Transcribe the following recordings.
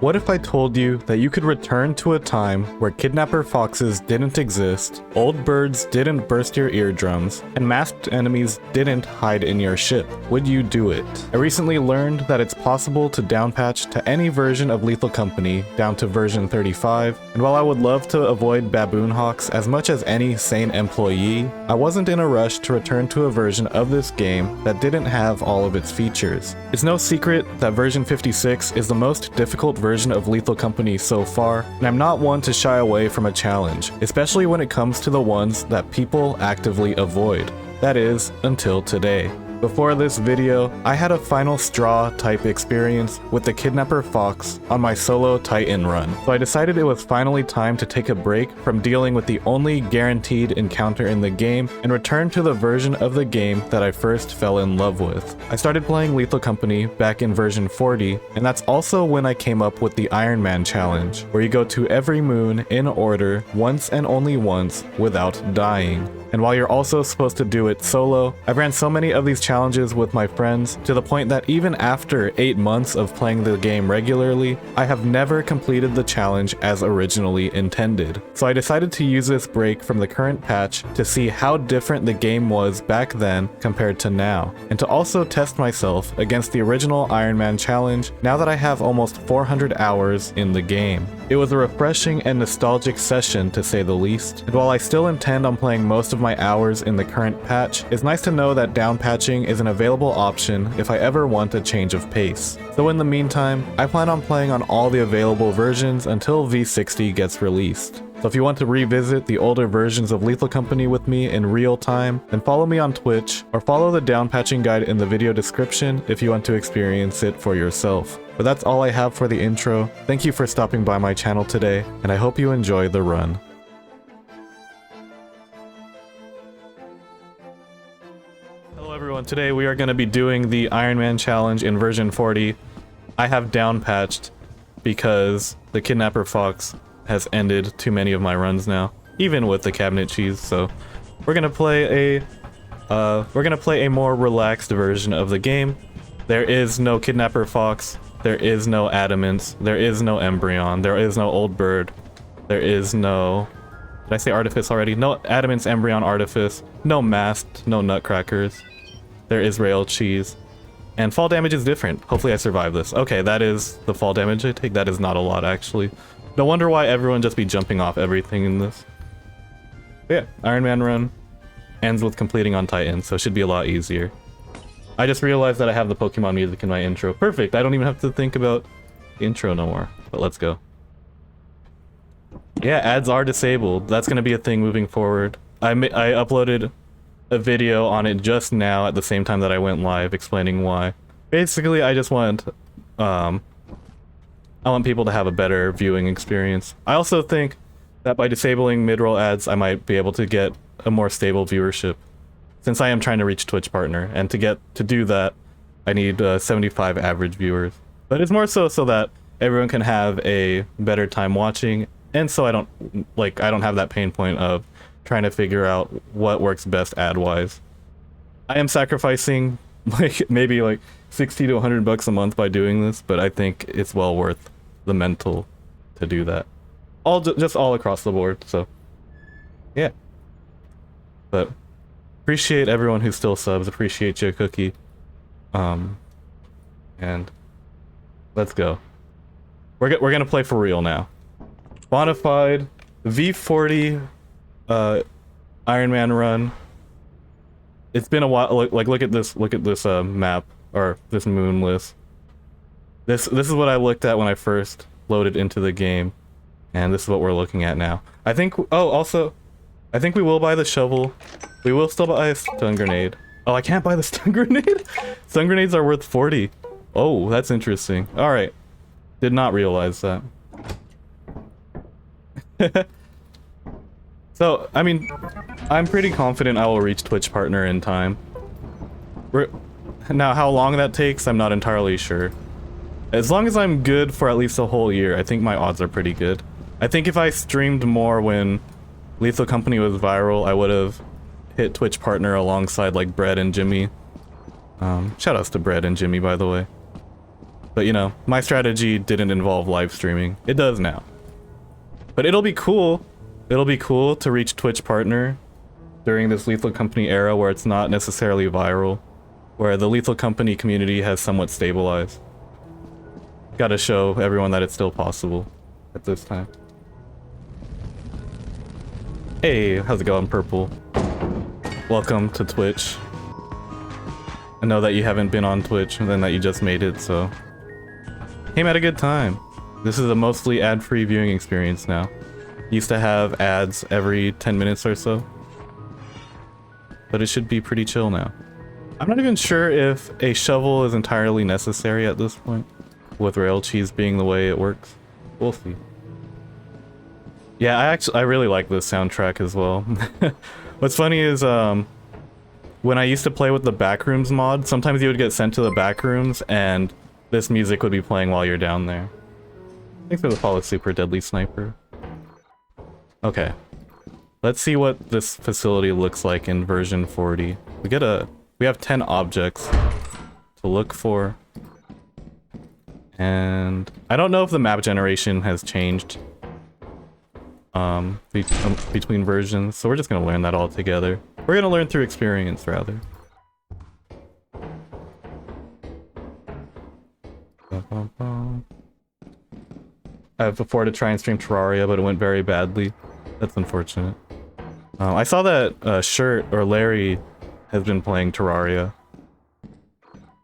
What if I told you that you could return to a time where kidnapper foxes didn't exist, old birds didn't burst your eardrums, and masked enemies didn't hide in your ship? Would you do it? I recently learned that it's possible to downpatch to any version of Lethal Company down to version 35, and while I would love to avoid baboon hawks as much as any sane employee, I wasn't in a rush to return to a version of this game that didn't have all of its features. It's no secret that version 56 is the most difficult version of Lethal Company so far, and I'm not one to shy away from a challenge, especially when it comes to the ones that people actively avoid. That is, until today. Before this video, I had a final straw type experience with the Kidnapper Fox on my solo Titan run, so I decided it was finally time to take a break from dealing with the only guaranteed encounter in the game and return to the version of the game that I first fell in love with. I started playing Lethal Company back in version 40, and that's also when I came up with the Ironman challenge, where you go to every moon in order once and only once without dying. And while you're also supposed to do it solo, I've ran so many of these challenges with my friends to the point that even after 8 months of playing the game regularly, I have never completed the challenge as originally intended. So I decided to use this break from the current patch to see how different the game was back then compared to now, and to also test myself against the original Ironman challenge now that I have almost 400 hours in the game. It was a refreshing and nostalgic session to say the least, and while I still intend on playing most of my hours in the current patch, it's nice to know that downpatching is an available option if I ever want a change of pace. So in the meantime, I plan on playing on all the available versions until V60 gets released. So if you want to revisit the older versions of Lethal Company with me in real time, then follow me on Twitch, or follow the downpatching guide in the video description if you want to experience it for yourself. But that's all I have for the intro. Thank you for stopping by my channel today, and I hope you enjoy the run. Hello everyone, today we are going to be doing the Ironman challenge in version 40. I have downpatched because the Kidnapper Fox has ended too many of my runs now, even with the cabinet cheese, so we're gonna play a more relaxed version of the game. There is no Kidnapper Fox, there is no Adamants, there is no Embryon, there is no Old Bird, there is no... Did I say Artifice already? No Adamants, Embryon, Artifice, no Masked, no Nutcrackers. There is Rail Cheese. And fall damage is different. Hopefully I survive this. Okay, that is the fall damage I take. That is not a lot, actually. No wonder why everyone just be jumping off everything in this. But yeah, Ironman run ends with completing on Titan, so it should be a lot easier. I just realized that I have the Pokemon music in my intro. Perfect, I don't even have to think about the intro no more. But let's go. Yeah, ads are disabled. That's going to be a thing moving forward. I uploaded a video on it just now at the same time that I went live explaining why. Basically, I just want people to have a better viewing experience. I also think that by disabling mid-roll ads, I might be able to get a more stable viewership, since I am trying to reach Twitch partner, and to do that, I need 75 average viewers. But it's more so that everyone can have a better time watching, and so I don't have that pain point of trying to figure out what works best ad-wise. I am sacrificing maybe 60 to 100 bucks a month by doing this, but I think it's well worth the mental to do that. Just all across the board, so yeah. But appreciate everyone who still subs, appreciate you, Cookie. And let's go. We're gonna play for real now. Bonafide v40 Ironman run. It's been a while. Look at this map, or this moon list. This is what I looked at when I first loaded into the game, and this is what we're looking at now. I think I think we will buy the shovel. We will still buy a stun grenade. Oh, I can't buy the stun grenade? Stun grenades are worth 40. Oh, that's interesting. Alright. Did not realize that. So, I mean, I'm pretty confident I will reach Twitch partner in time. Now, how long that takes, I'm not entirely sure. As long as I'm good for at least a whole year, I think my odds are pretty good. I think if I streamed more when Lethal Company was viral, I would have hit Twitch partner alongside Bread and Jimmy. Shoutouts to Bread and Jimmy, by the way. But you know, my strategy didn't involve live streaming. It does now. But it'll be cool. It'll be cool to reach Twitch partner during this Lethal Company era where it's not necessarily viral, where the Lethal Company community has somewhat stabilized. Gotta show everyone that it's still possible at this time. Hey, how's it going, Purple? Welcome to Twitch. I know that you haven't been on Twitch and then that you just made it, so came at a good time. This is a mostly ad-free viewing experience now. Used to have ads every 10 minutes or so, but it should be pretty chill now. I'm not even sure if a shovel is entirely necessary at this point, with rail cheese being the way it works. We'll see. Yeah, I really like this soundtrack as well. What's funny is when I used to play with the Backrooms mod, sometimes you would get sent to the Backrooms and this music would be playing while you're down there. Thanks for the follow, Super Deadly Sniper. Okay. Let's see what this facility looks like in version 40. We have 10 objects to look for. And I don't know if the map generation has changed between versions, so we're just gonna learn that all together. We're gonna learn through experience, rather. I have before to try and stream Terraria, but it went very badly. That's unfortunate. I saw that Shirt or Larry has been playing Terraria.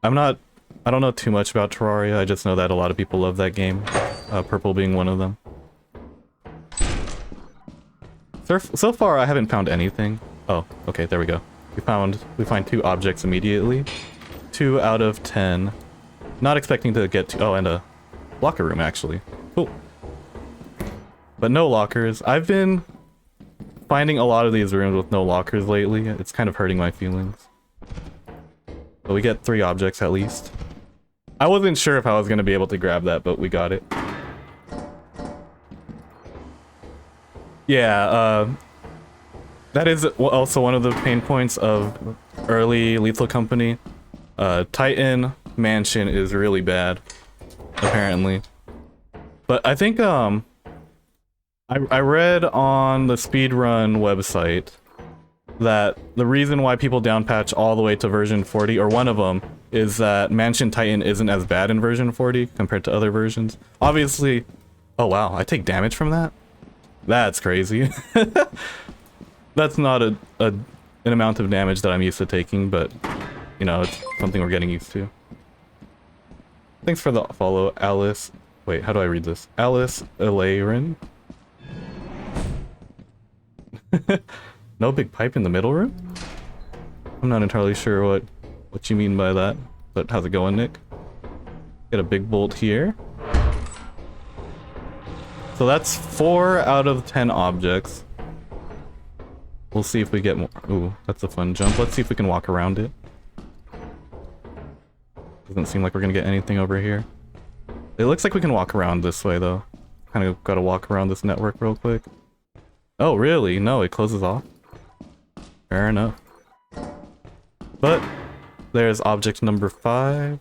I don't know too much about Terraria, I just know that a lot of people love that game. Purple being one of them. So far, I haven't found anything. Oh, okay, there we go. We find 2 objects immediately. 2 out of 10. Not expecting to get to, oh, and a locker room, actually. Cool. But no lockers. I've been finding a lot of these rooms with no lockers lately. It's kind of hurting my feelings. But we get 3 objects at least. I wasn't sure if I was going to be able to grab that, but we got it. Yeah, that is also one of the pain points of early Lethal Company. Titan Mansion is really bad, apparently. But I think, I read on the speedrun website that the reason why people downpatch all the way to version 40, or one of them, is that Mansion Titan isn't as bad in version 40 compared to other versions. Obviously, oh wow, I take damage from that? That's crazy. That's not an amount of damage that I'm used to taking, but, you know, it's something we're getting used to. Thanks for the follow, Alice. Wait, how do I read this? Alice Elarin? No big pipe in the middle room? I'm not entirely sure what you mean by that, but how's it going, Nick? Got a big bolt here. So that's 4 out of 10 objects. We'll see if we get more. Ooh, that's a fun jump. Let's see if we can walk around it. Doesn't seem like we're gonna get anything over here. It looks like we can walk around this way, though. Kind of gotta walk around this network real quick. Oh, really? No, it closes off. Fair enough. But there's object number 5.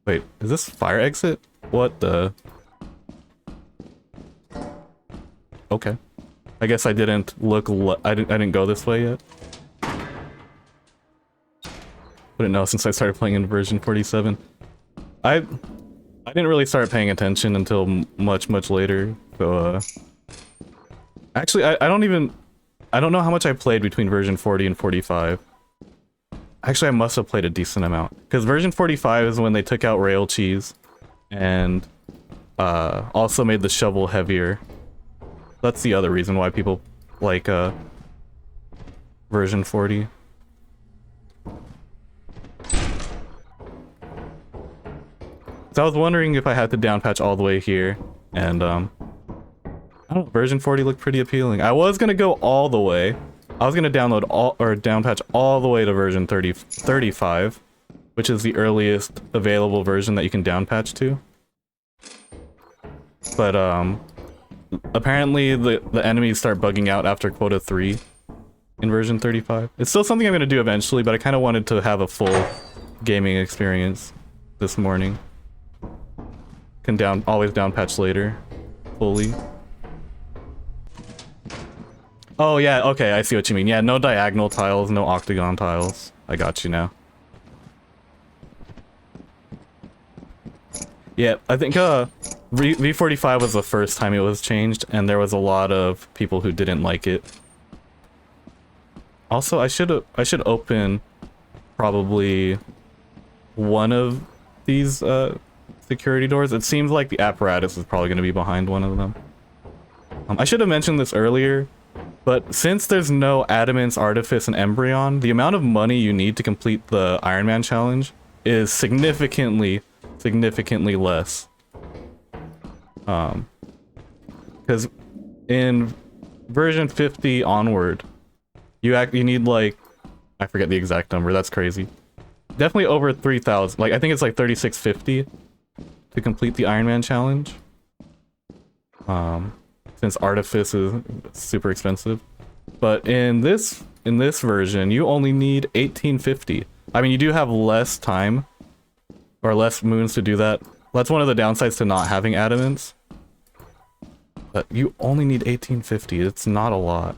Wait, is this fire exit? What the? Okay. I guess I didn't look. I didn't go this way yet. Wouldn't know since I started playing in version 47. I didn't really start paying attention until much later. So actually I don't know how much I played between version 40 and 45. Actually, I must have played a decent amount because version 45 is when they took out rail cheese and also made the shovel heavier. That's the other reason why people like version 40. So I was wondering if I had to downpatch all the way here, and I don't know, version 40 looked pretty appealing. I was gonna go all the way. I was gonna downpatch all the way to version 35, which is the earliest available version that you can downpatch to. But apparently the enemies start bugging out after quota 3 in version 35. It's still something I'm gonna do eventually, but I kind of wanted to have a full gaming experience this morning. Can always down patch later. Fully. Oh yeah, okay, I see what you mean. Yeah, no diagonal tiles, no octagon tiles. I got you now. Yeah, I think v45 was the first time it was changed, and there was a lot of people who didn't like it. Also, I should open probably one of these security doors. It seems like the apparatus is probably going to be behind one of them. I should have mentioned this earlier, but since there's no Adamance, Artifice, and Embryon, the amount of money you need to complete the Ironman challenge is significantly less. Because in version 50 onward, you need like, I forget the exact number, that's crazy. Definitely over 3,000, like I think it's like 3,650 to complete the Ironman challenge. Since Artifice is super expensive. But in this version, you only need 1850. I mean, you do have less time or less moons to do that. That's one of the downsides to not having Adamance. But you only need 1850. It's not a lot.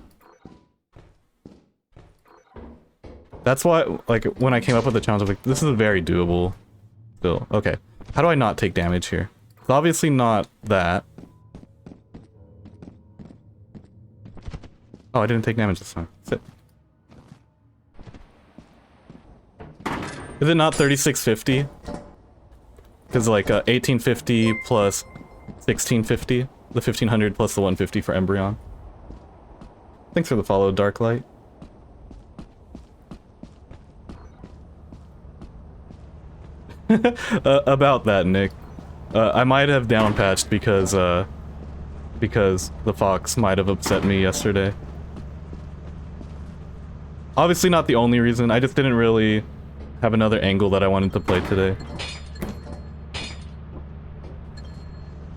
That's why, like, when I came up with the challenge, I was like, this is very doable. Still, okay. How do I not take damage here? It's obviously not that. Oh, I didn't take damage this time. Sit. Is it not 3650? Because like 1850 plus 1650, the 1500 plus the 150 for Embryon. Thanks for the follow, Darklight. About that, Nick. I might have downpatched because the fox might have upset me yesterday. Obviously not the only reason, I just didn't really have another angle that I wanted to play today.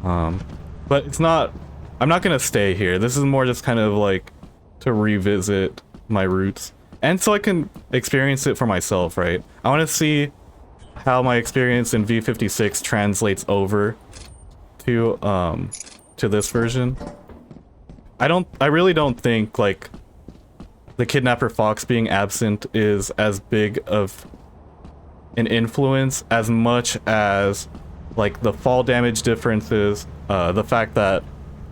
But it's not, I'm not gonna stay here. This is more just kind of like to revisit my roots. And so I can experience it for myself, right? I want to see how my experience in v56 translates over to this version. I really don't think like the Kidnapper Fox being absent is as big of an influence as much as like the fall damage differences, the fact that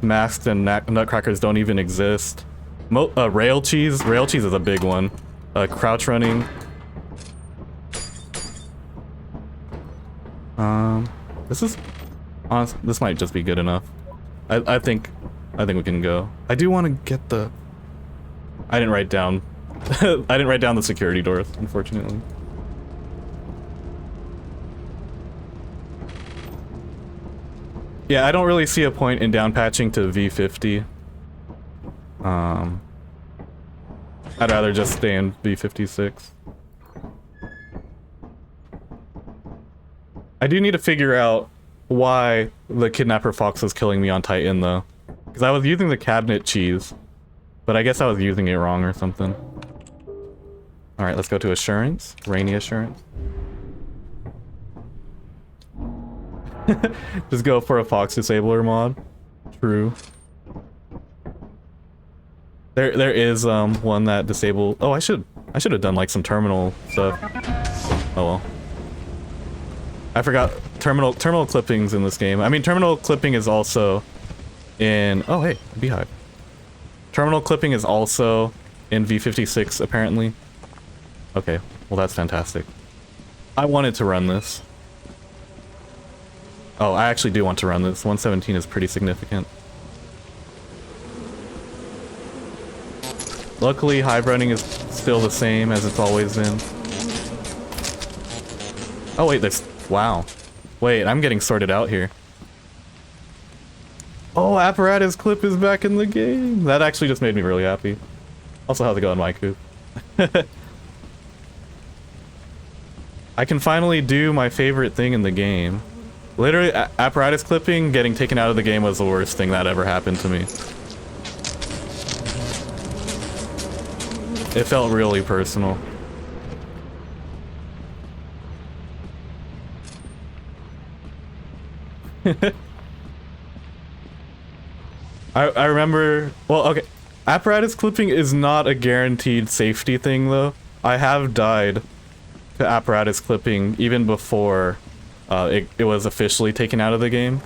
masks and nutcrackers don't even exist. Rail cheese is a big one. Crouch running. This might just be good enough. I think we can go. I do want to get the. I didn't write down. I didn't write down the security doors, unfortunately. Yeah, I don't really see a point in downpatching to V50. I'd rather just stay in V56. I do need to figure out why the Kidnapper Fox was killing me on Titan, though. Because I was using the cabinet cheese, but I guess I was using it wrong or something. Alright, let's go to Assurance. Rainy Assurance. Just go for a Fox Disabler mod. True. There is one that disabled. Oh, I should have done like some terminal stuff. Oh well. I forgot terminal clippings in this game. I mean, terminal clipping is also in. Oh hey, Beehive. Terminal clipping is also in V56 apparently. Okay, well that's fantastic. I wanted to run this. Oh, I actually do want to run this. 117 is pretty significant. Luckily, hive running is still the same as it's always been. Oh wait, there's... Wow. Wait, I'm getting sorted out here. Oh, apparatus clip is back in the game. That actually just made me really happy. Also, how's it going, Maiku? I can finally do my favorite thing in the game. Literally, apparatus clipping, getting taken out of the game was the worst thing that ever happened to me. It felt really personal. I remember, well, okay, apparatus clipping is not a guaranteed safety thing though. I have died to apparatus clipping even before it was officially taken out of the game.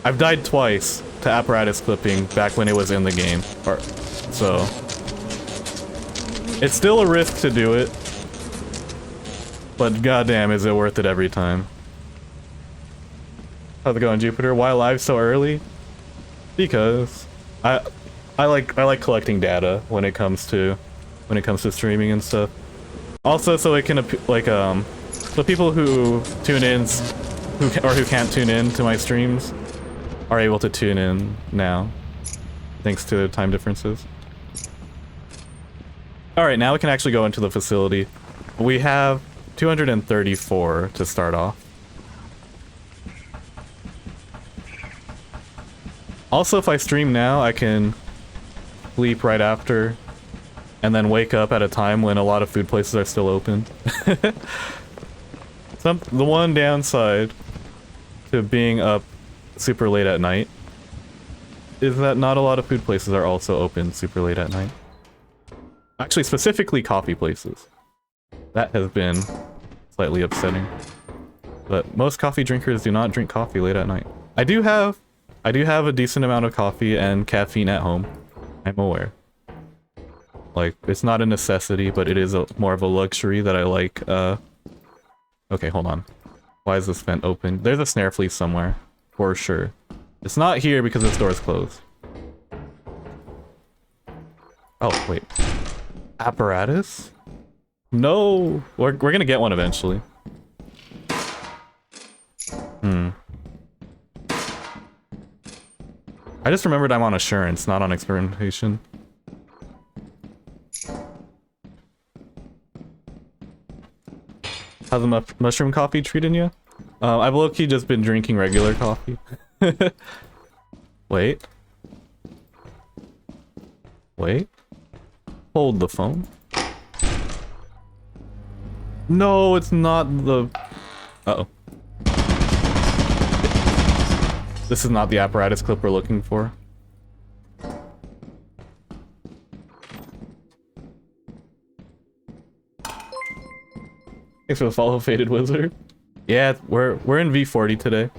I've died twice to apparatus clipping back when it was in the game, so it's still a risk to do it, but goddamn is it worth it every time. How's it going, Jupiter? Why live so early? Because I like collecting data when it comes to streaming and stuff. Also, so it can so people who tune in who can't tune in to my streams are able to tune in now, thanks to the time differences. All right, now we can actually go into the facility. We have 234 to start off. Also, if I stream now, I can sleep right after, and then wake up at a time when a lot of food places are still open. The one downside to being up super late at night is that not a lot of food places are also open super late at night. Actually, specifically coffee places. That has been slightly upsetting. But most coffee drinkers do not drink coffee late at night. I do have a decent amount of coffee and caffeine at home. I'm aware. Like, it's not a necessity, but it is more of a luxury that I like. Okay, hold on. Why is this vent open? There's a snare fleece somewhere, for sure. It's not here because this door is closed. Oh, wait. Apparatus? No! We're gonna get one eventually. I just remembered I'm on assurance, not on experimentation. How's the mushroom coffee treating you? I've low-key just been drinking regular coffee. Wait. Wait. Hold the phone. No, it's not the... Uh-oh. This is not the apparatus clip we're looking for. Thanks for the follow, Faded Wizard. Yeah, we're in v40 today.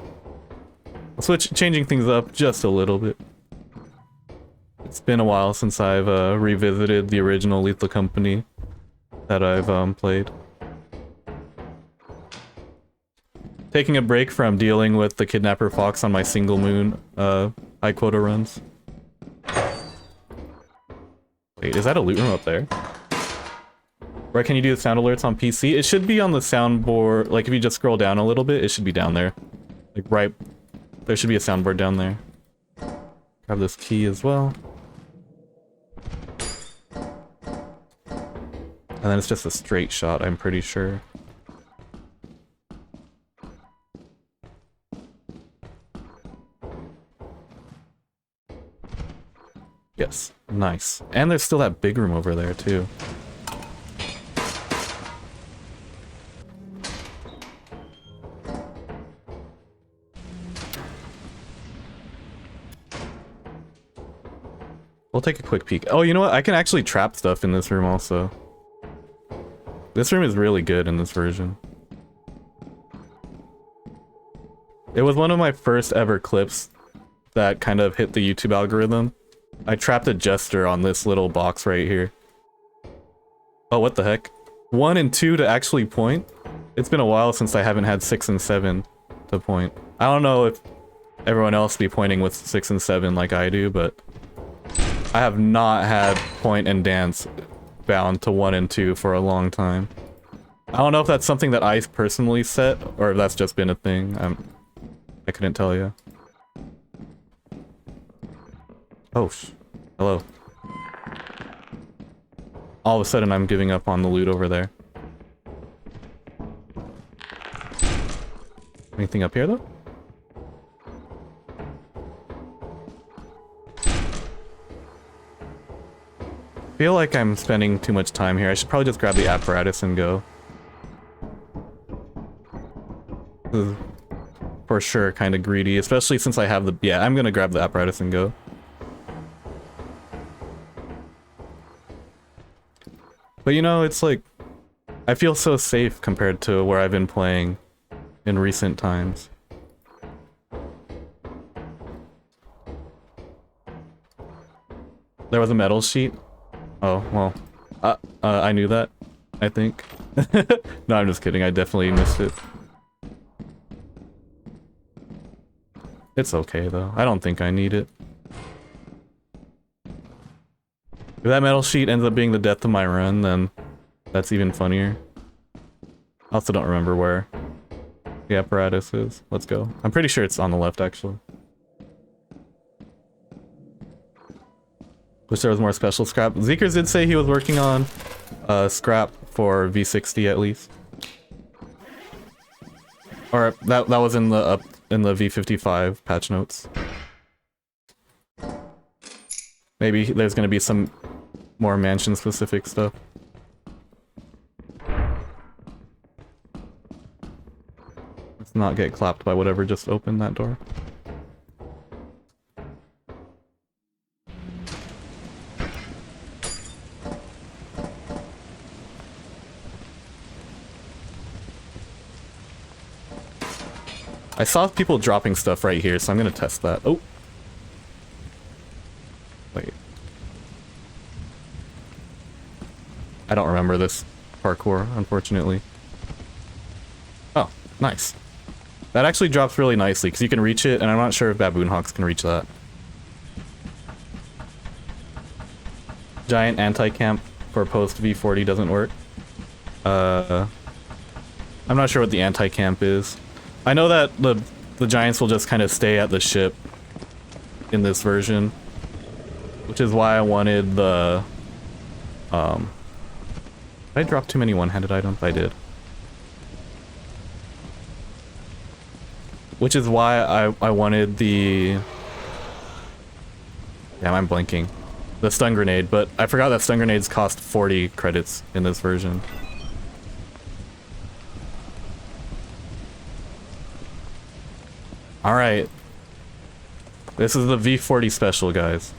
Changing things up just a little bit. It's been a while since I've revisited the original Lethal Company that I've played. Taking a break from dealing with the Kidnapper Fox on my single moon high quota runs. Wait, is that a loot room up there? Where can you do the sound alerts on PC? It should be on the soundboard. Like, if you just scroll down a little bit, it should be down there. Like, right... There should be a soundboard down there. Grab this key as well. And then it's just a straight shot, I'm pretty sure. Yes, nice. And there's still that big room over there, too. We'll take a quick peek. Oh, you know what? I can actually trap stuff in this room also. This room is really good in this version. It was one of my first ever clips that kind of hit the YouTube algorithm. I trapped a jester on this little box right here. Oh, what the heck? 1 and 2 to actually point? It's been a while since I haven't had 6 and 7 to point. I don't know if everyone else be pointing with 6 and 7 like I do, but I have not had point and dance bound to 1 and 2 for a long time. I don't know if that's something that I personally set, or if that's just been a thing. I couldn't tell you. Oh, hello. All of a sudden I'm giving up on the loot over there. Anything up here though? I feel like I'm spending too much time here. I should probably just grab the apparatus and go. For for sure kind of greedy, especially since I have the... Yeah, I'm gonna grab the apparatus and go. But you know, it's like... I feel so safe compared to where I've been playing in recent times. There was a metal sheet? Oh, well. I knew that, I think. No, I'm just kidding. I definitely missed it. It's okay, though. I don't think I need it. If that metal sheet ends up being the death of my run, then that's even funnier. I also don't remember where the apparatus is. Let's go. I'm pretty sure it's on the left, actually. Wish there was more special scrap. Zeekers did say he was working on scrap for v60 at least. Or that was in the v55 patch notes. Maybe there's gonna be some more mansion specific stuff. Let's not get clapped by whatever just opened that door. I saw people dropping stuff right here, so I'm gonna test that. Oh! Wait. I don't remember this parkour, unfortunately. Oh, nice. That actually drops really nicely, because you can reach it, and I'm not sure if Baboon Hawks can reach that. Giant anti-camp for post v40 doesn't work. I'm not sure what the anti-camp is. I know that the giants will just kind of stay at the ship in this version, which is why I wanted the did I drop too many one-handed items? I did. Which is why I wanted the... Damn, I'm blanking. The stun grenade, but I forgot that stun grenades cost 40 credits in this version. Alright. This is the v40 special, guys.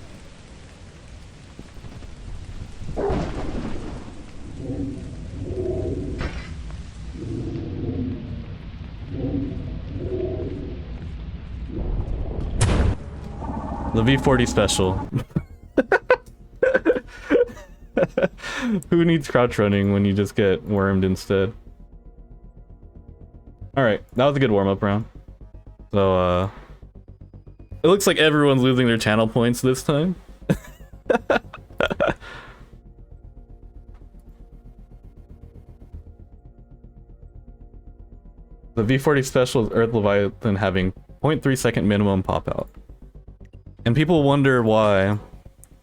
The v40 special. Who needs crouch running when you just get wormed instead? Alright, that was a good warm-up round. So, it looks like everyone's losing their channel points this time. The v40 special is Earth Leviathan having 0.3 second minimum pop out. And people wonder why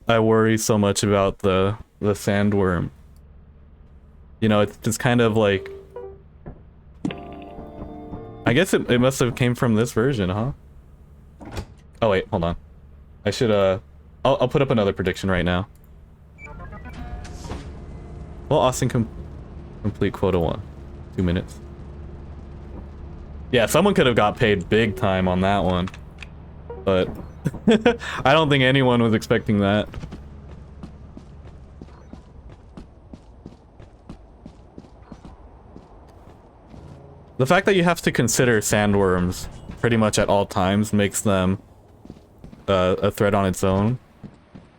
I worry so much about the sandworm. You know, it's just kind of like... I guess it must have came from this version, huh? Oh wait, hold on. I should, I'll put up another prediction right now. Well, Austin complete quota 1. 2 minutes. Yeah, someone could have got paid big time on that one. But... I don't think anyone was expecting that. The fact that you have to consider sandworms pretty much at all times makes them a threat on its own.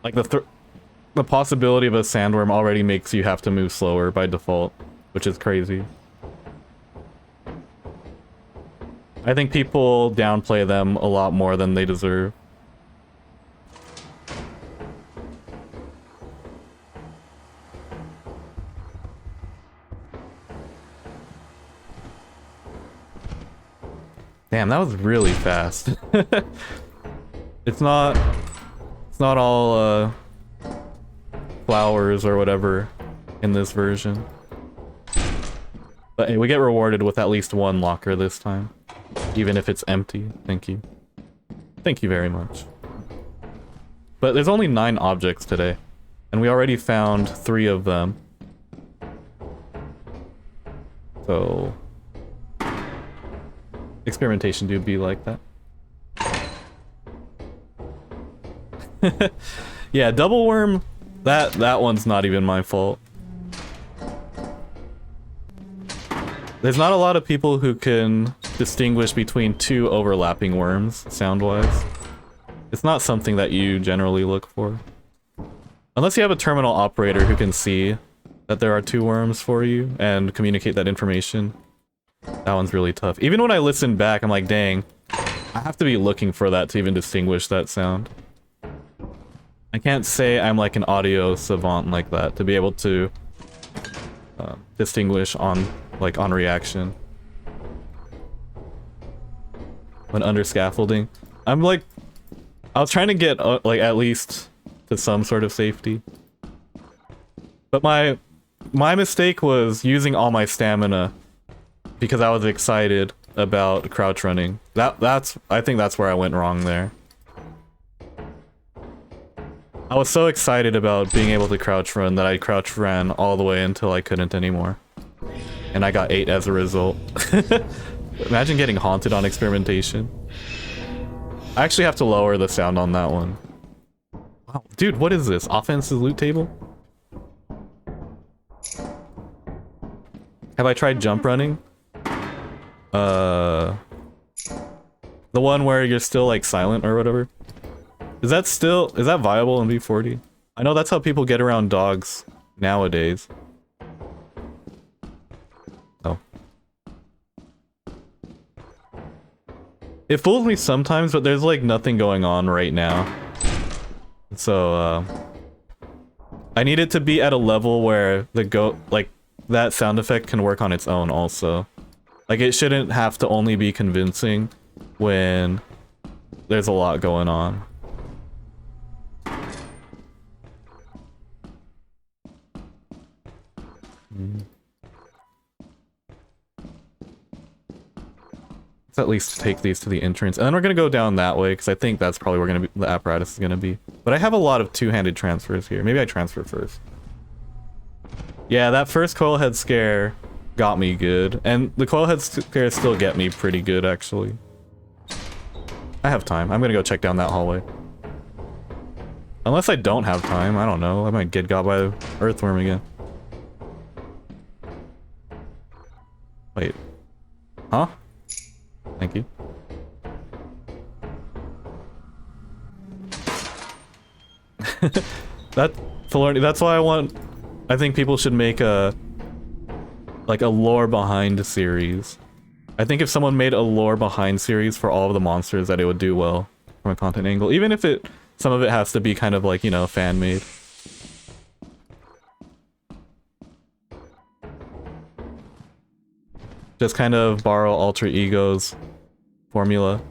Like the possibility of a sandworm already makes you have to move slower by default, which is crazy. I think people downplay them a lot more than they deserve. Damn, that was really fast. It's not all flowers or whatever in this version. But hey, we get rewarded with at least one locker this time. Even if it's empty. Thank you. Thank you very much. But there's only 9 objects today. And we already found 3 of them. So... Experimentation do be like that. Yeah, double worm, that one's not even my fault. There's not a lot of people who can distinguish between two overlapping worms, sound-wise. It's not something that you generally look for. Unless you have a terminal operator who can see that there are two worms for you and communicate that information. That one's really tough. Even when I listen back, I'm like, dang, I have to be looking for that to even distinguish that sound. I can't say I'm like an audio savant like that to be able to distinguish on reaction. When under scaffolding, I'm like, I was trying to get like at least to some sort of safety, but my mistake was using all my stamina because I was excited about crouch running. I think that's where I went wrong there. I was so excited about being able to crouch run that I crouch ran all the way until I couldn't anymore. And I got 8 as a result. Imagine getting haunted on experimentation. I actually have to lower the sound on that one. Wow, dude, what is this? Offensive loot table? Have I tried jump running? The one where you're still like silent or whatever? Is that viable in v40? I know that's how people get around dogs nowadays. Oh. It fools me sometimes, but there's like nothing going on right now. So, I need it to be at a level where that sound effect can work on its own also. Like, it shouldn't have to only be convincing when there's a lot going on. Let's at least take these to the entrance, and then we're gonna go down that way because I think that's probably where the apparatus is gonna be. But I have a lot of two-handed transfers here. Maybe I transfer first. Yeah, that first coil head scare got me good, and the coil head scares still get me pretty good actually. I have time. I'm gonna go check down that hallway. Unless I don't have time, I don't know. I might get got by the earthworm again. Wait. Huh? Thank you. That's why I think people should make a lore behind series. I think if someone made a lore behind series for all of the monsters, that it would do well from a content angle, even if some of it has to be kind of like, you know, fan made. Just kind of borrow alter ego's formula.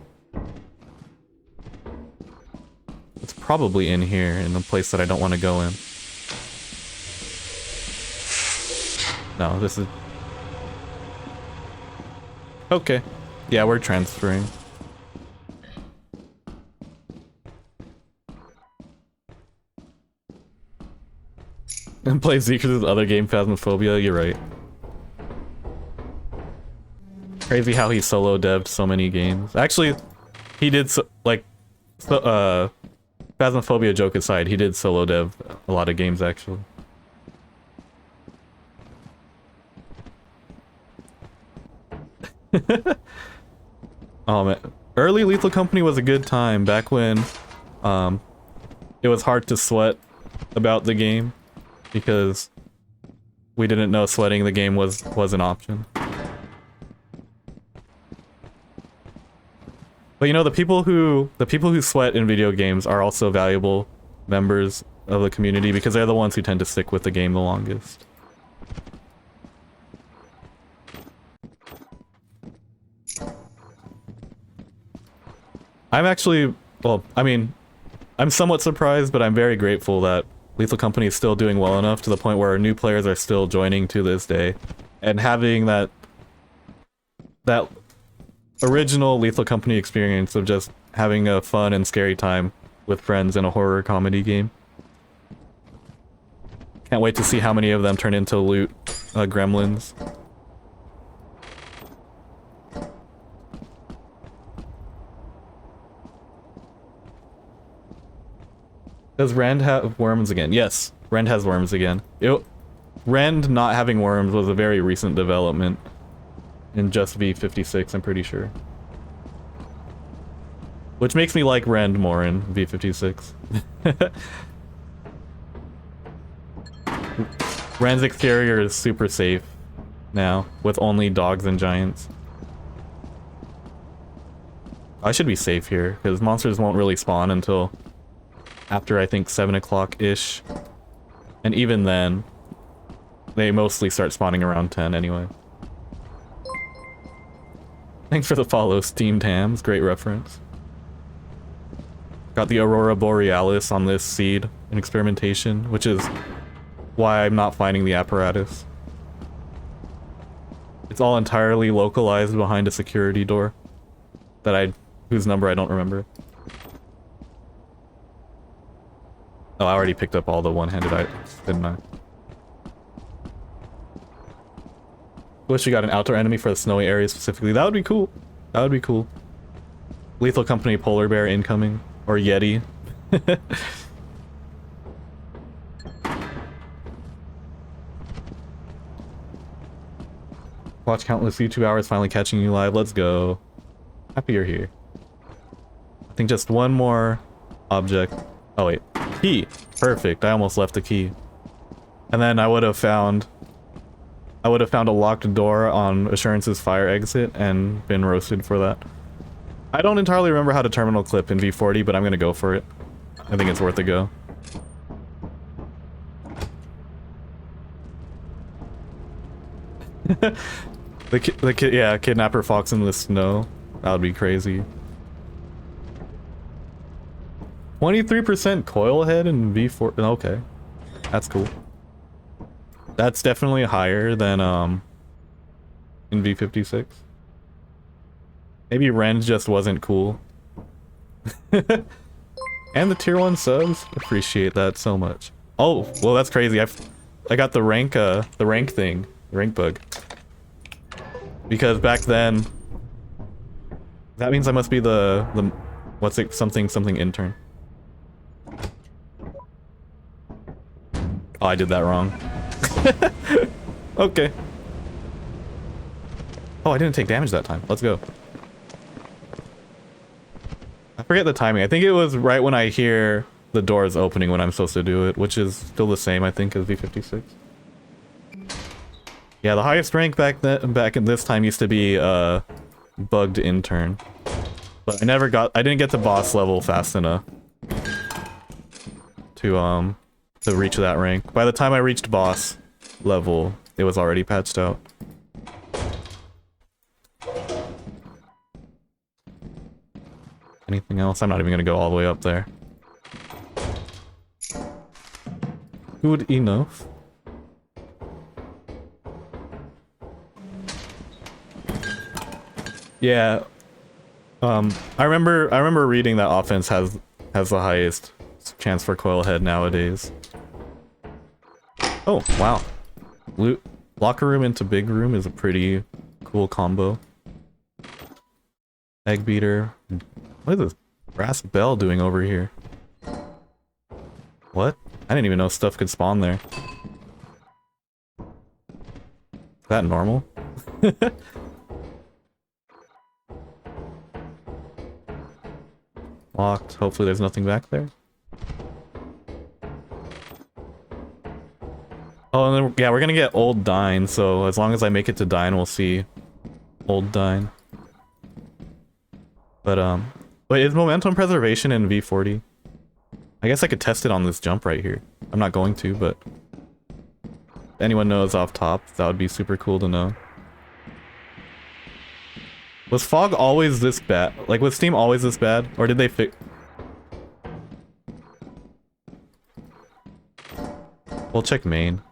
It's probably in here, in the place that I don't want to go in. No, this is... Okay. Yeah, we're transferring. And play Zeker's other game, Phasmophobia, you're right. Crazy how he solo devved so many games. Actually, he did Phasmophobia joke aside, he did solo dev a lot of games actually. Oh man, early Lethal Company was a good time back when it was hard to sweat about the game because we didn't know sweating the game was an option. But you know, the people who sweat in video games are also valuable members of the community because they're the ones who tend to stick with the game the longest. I'm actually, well, I mean, I'm somewhat surprised, but I'm very grateful that Lethal Company is still doing well enough to the point where new players are still joining to this day. And having that original Lethal Company experience of just having a fun and scary time with friends in a horror comedy game. Can't wait to see how many of them turn into loot gremlins. Does Rend have worms again? Yes, Rend has worms again. Rend not having worms was a very recent development in just v56, I'm pretty sure. Which makes me like Rend more in v56. Rend's exterior is super safe now, with only dogs and giants. I should be safe here, because monsters won't really spawn until after, I think, 7 o'clock-ish. And even then, they mostly start spawning around 10 anyway. Thanks for the follow, Steamed Hams. Great reference. Got the Aurora Borealis on this seed in experimentation, which is why I'm not finding the apparatus. It's all entirely localized behind a security door whose number I don't remember. Oh, I already picked up all the one-handed items, didn't I? Wish we got an outdoor enemy for the snowy area specifically. That would be cool. That would be cool. Lethal Company Polar Bear incoming. Or Yeti. Watch countless YouTube hours, finally catching you live. Let's go. Happy you're here. I think just one more object. Oh wait, key. Perfect. I almost left the key. And then I would have found a locked door on Assurance's fire exit and been roasted for that. I don't entirely remember how to terminal clip in v40, but I'm gonna go for it. I think it's worth a go. Yeah, kidnapper fox in the snow. That would be crazy. 23% coil head in v4. Okay, that's cool. That's definitely higher than in v56. Maybe Ren just wasn't cool. And the tier 1 subs, appreciate that so much. Oh, well that's crazy. I got the rank thing, the rank bug. Because back then, that means I must be the what's it, something intern. Oh, I did that wrong. Okay. Oh, I didn't take damage that time. Let's go. I forget the timing. I think it was right when I hear the doors opening when I'm supposed to do it, which is still the same, I think, as v56. Yeah, the highest rank back in this time used to be bugged intern. But I didn't get to boss level fast enough to reach that rank. By the time I reached boss level, it was already patched out. Anything else? I'm not even gonna go all the way up there. Good enough. Yeah. I remember reading that offense has the highest chance for coil head nowadays. Oh, wow. Locker room into big room is a pretty cool combo. Egg beater. What is this brass bell doing over here? What? I didn't even know stuff could spawn there. Is that normal? Locked. Hopefully there's nothing back there. Oh, and then, yeah, we're gonna get Old Dine, so as long as I make it to Dine, we'll see Old Dine. But, wait, is momentum preservation in v40? I guess I could test it on this jump right here. I'm not going to, but if anyone knows off top, that would be super cool to know. Was fog always this bad? Like, was Steam always this bad? Or did they fix... We'll check main.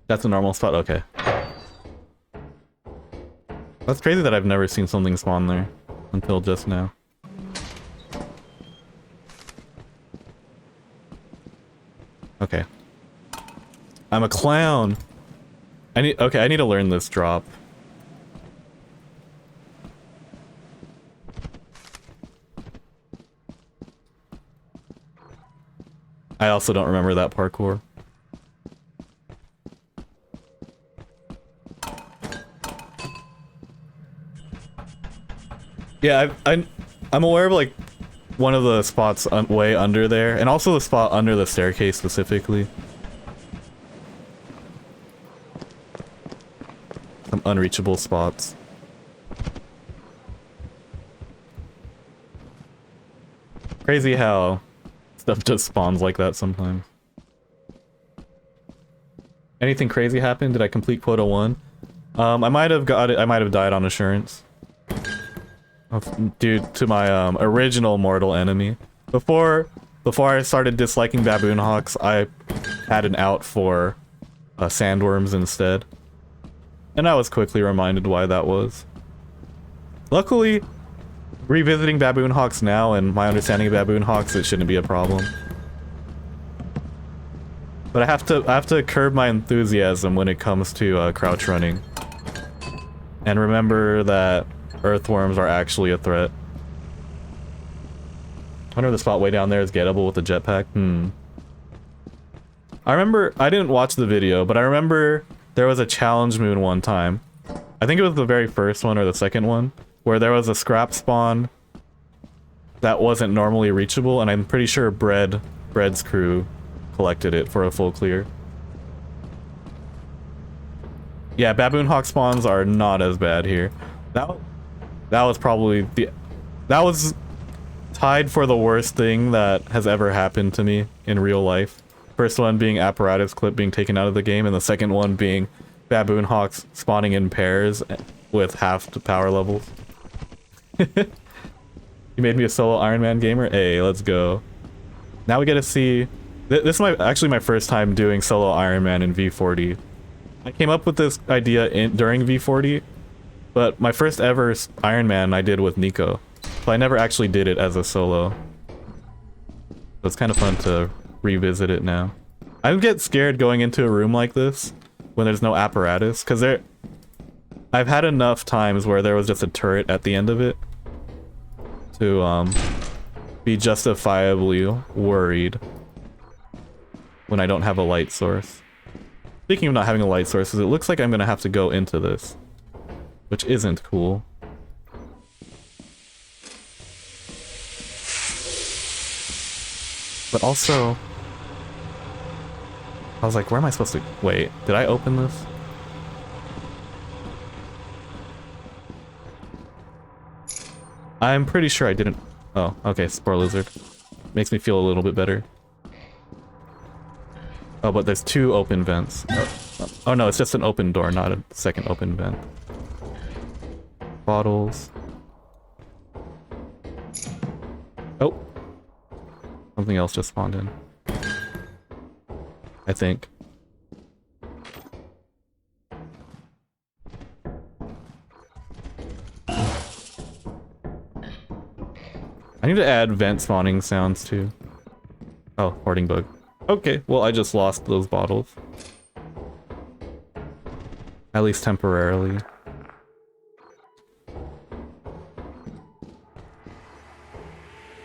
That's a normal spot? Okay. That's crazy that I've never seen something spawn there until just now. Okay. I'm a clown. I need to learn this drop. I also don't remember that parkour. Yeah, I'm aware of like one of the spots way under there, and also the spot under the staircase specifically. Some unreachable spots. Crazy how stuff just spawns like that sometimes. Anything crazy happened? Did I complete quota 1? I might have got it. I might have died on assurance. Due to my original mortal enemy. Before I started disliking baboon hawks, I had an out for sandworms instead. And I was quickly reminded why that was. Luckily, revisiting baboon hawks now and my understanding of baboon hawks, it shouldn't be a problem. But I have to curb my enthusiasm when it comes to crouch running. And remember that earthworms are actually a threat. I wonder if the spot way down there is gettable with the jetpack. I remember, I didn't watch the video, but I remember there was a challenge moon one time. I think it was the very first one or the second one, where there was a scrap spawn that wasn't normally reachable, and I'm pretty sure Bread's crew collected it for a full clear. Yeah, baboon hawk spawns are not as bad here. That was probably that was tied for the worst thing that has ever happened to me in real life. First one being apparatus clip being taken out of the game, and the second one being baboon hawks spawning in pairs with half the power levels. You made me a solo Ironman gamer? Hey, let's go. Now we get to see... This is actually my first time doing solo Ironman in v40. I came up with this idea during v40, but my first ever Ironman I did with Nico. So I never actually did it as a solo. So it's kind of fun to revisit it now. I get scared going into a room like this when there's no apparatus, because I've had enough times where there was just a turret at the end of it to be justifiably worried when I don't have a light source. Speaking of not having a light source, it looks like I'm gonna have to go into this, which isn't cool. But also, I was like, where am I supposed to... Wait, did I open this? I'm pretty sure I didn't... Oh, okay, Spore Lizard. Makes me feel a little bit better. Oh, but there's two open vents. Oh no, it's just an open door, not a second open vent. Bottles. Oh. Something else just spawned in. I think. I need to add vent spawning sounds too. Oh, hoarding bug. Okay, well I just lost those bottles. At least temporarily.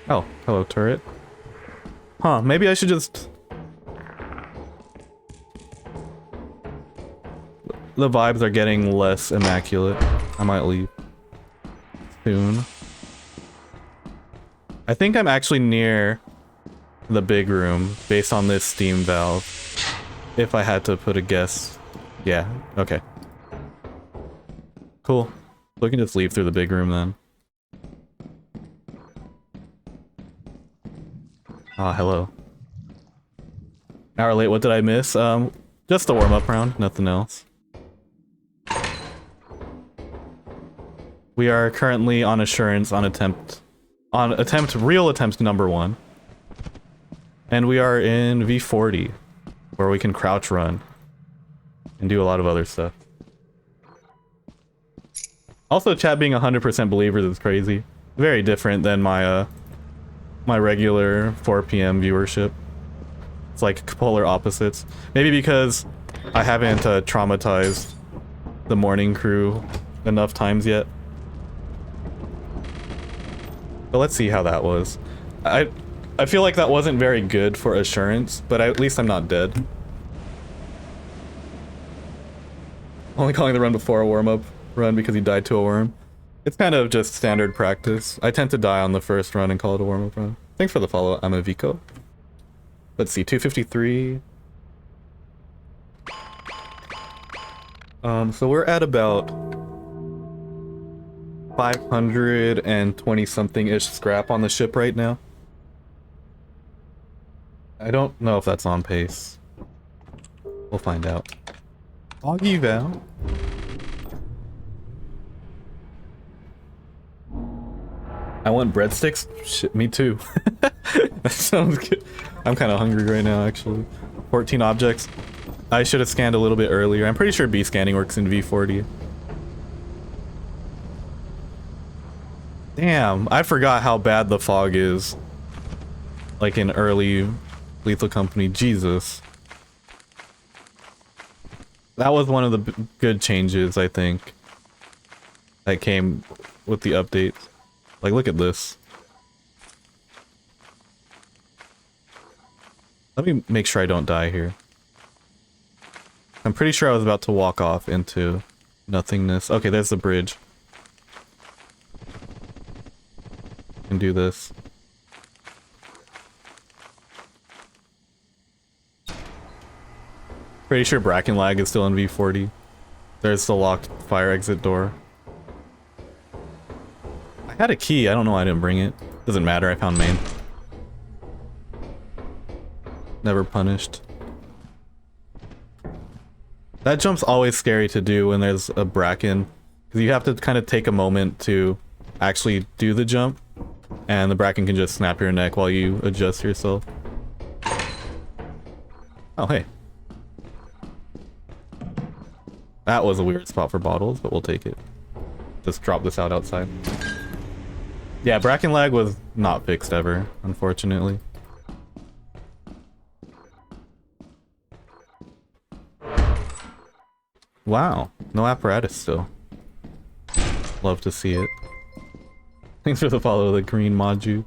Oh, hello turret. Huh, maybe I should just... The vibes are getting less immaculate. I might leave soon. I think I'm actually near the big room based on this steam valve. If I had to put a guess. Yeah, okay. Cool. So we can just leave through the big room then. Ah, hello. Hour late, what did I miss? Just the warm-up round, nothing else. We are currently on assurance on real attempt number 1. And we are in v40, where we can crouch run and do a lot of other stuff. Also, chat being 100% believers is crazy. Very different than my my regular 4 PM viewership. It's like polar opposites. Maybe because I haven't traumatized the morning crew enough times yet. But let's see how that was. I I feel like that wasn't very good for assurance, but at least I'm not dead. Only calling the run before a warm-up run because he died to a worm. It's kind of just standard practice. I tend to die on the first run and call it a warm-up run. Thanks for the follow, I'm a Vico. Let's see, 253. So we're at about 520 something-ish scrap on the ship right now. I don't know if that's on pace. We'll find out. Foggy Val. I want breadsticks? Shit, me too. That sounds good. I'm kind of hungry right now, actually. 14 objects. I should have scanned a little bit earlier. I'm pretty sure B scanning works in v40. Damn, I forgot how bad the fog is. Like in early Lethal Company. Jesus. That was one of the good changes, I think, that came with the update. Like, look at this. Let me make sure I don't die here. I'm pretty sure I was about to walk off into nothingness. Okay, there's the bridge. Can do this. Pretty sure Bracken lag is still in v40. There's the locked fire exit door. I had a key, I don't know why I didn't bring it. Doesn't matter, I found main. Never punished. That jump's always scary to do when there's a Bracken, because you have to kind of take a moment to actually do the jump, and the Bracken can just snap your neck while you adjust yourself. Oh, hey. That was a weird spot for bottles, but we'll take it. Just drop this out outside. Yeah, Bracken lag was not fixed ever, unfortunately. Wow, no apparatus still. Love to see it. Thanks for the follow, the green Maju.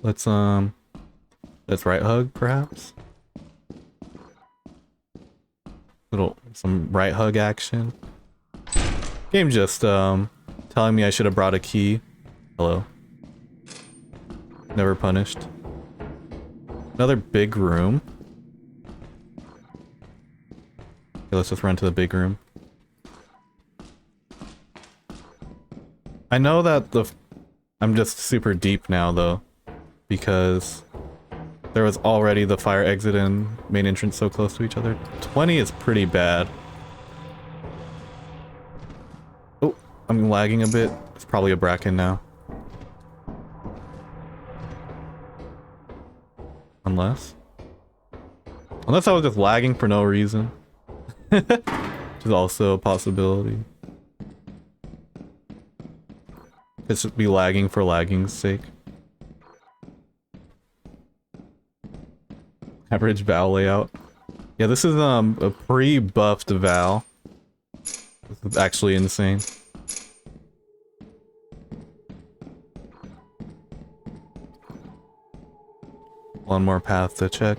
Let's right hug, perhaps? Some right hug action. Game just, telling me I should have brought a key. Hello. Never punished. Another big room. Okay, let's just run to the big room. I know that I'm just super deep now, though, because there was already the fire exit and main entrance so close to each other. 20 is pretty bad. Oh, I'm lagging a bit. It's probably a Bracken now. Unless I was just lagging for no reason. Which is also a possibility. It should be lagging for lagging's sake. Average Val layout. Yeah, this is a pre-buffed Val. This is actually insane. One more path to check.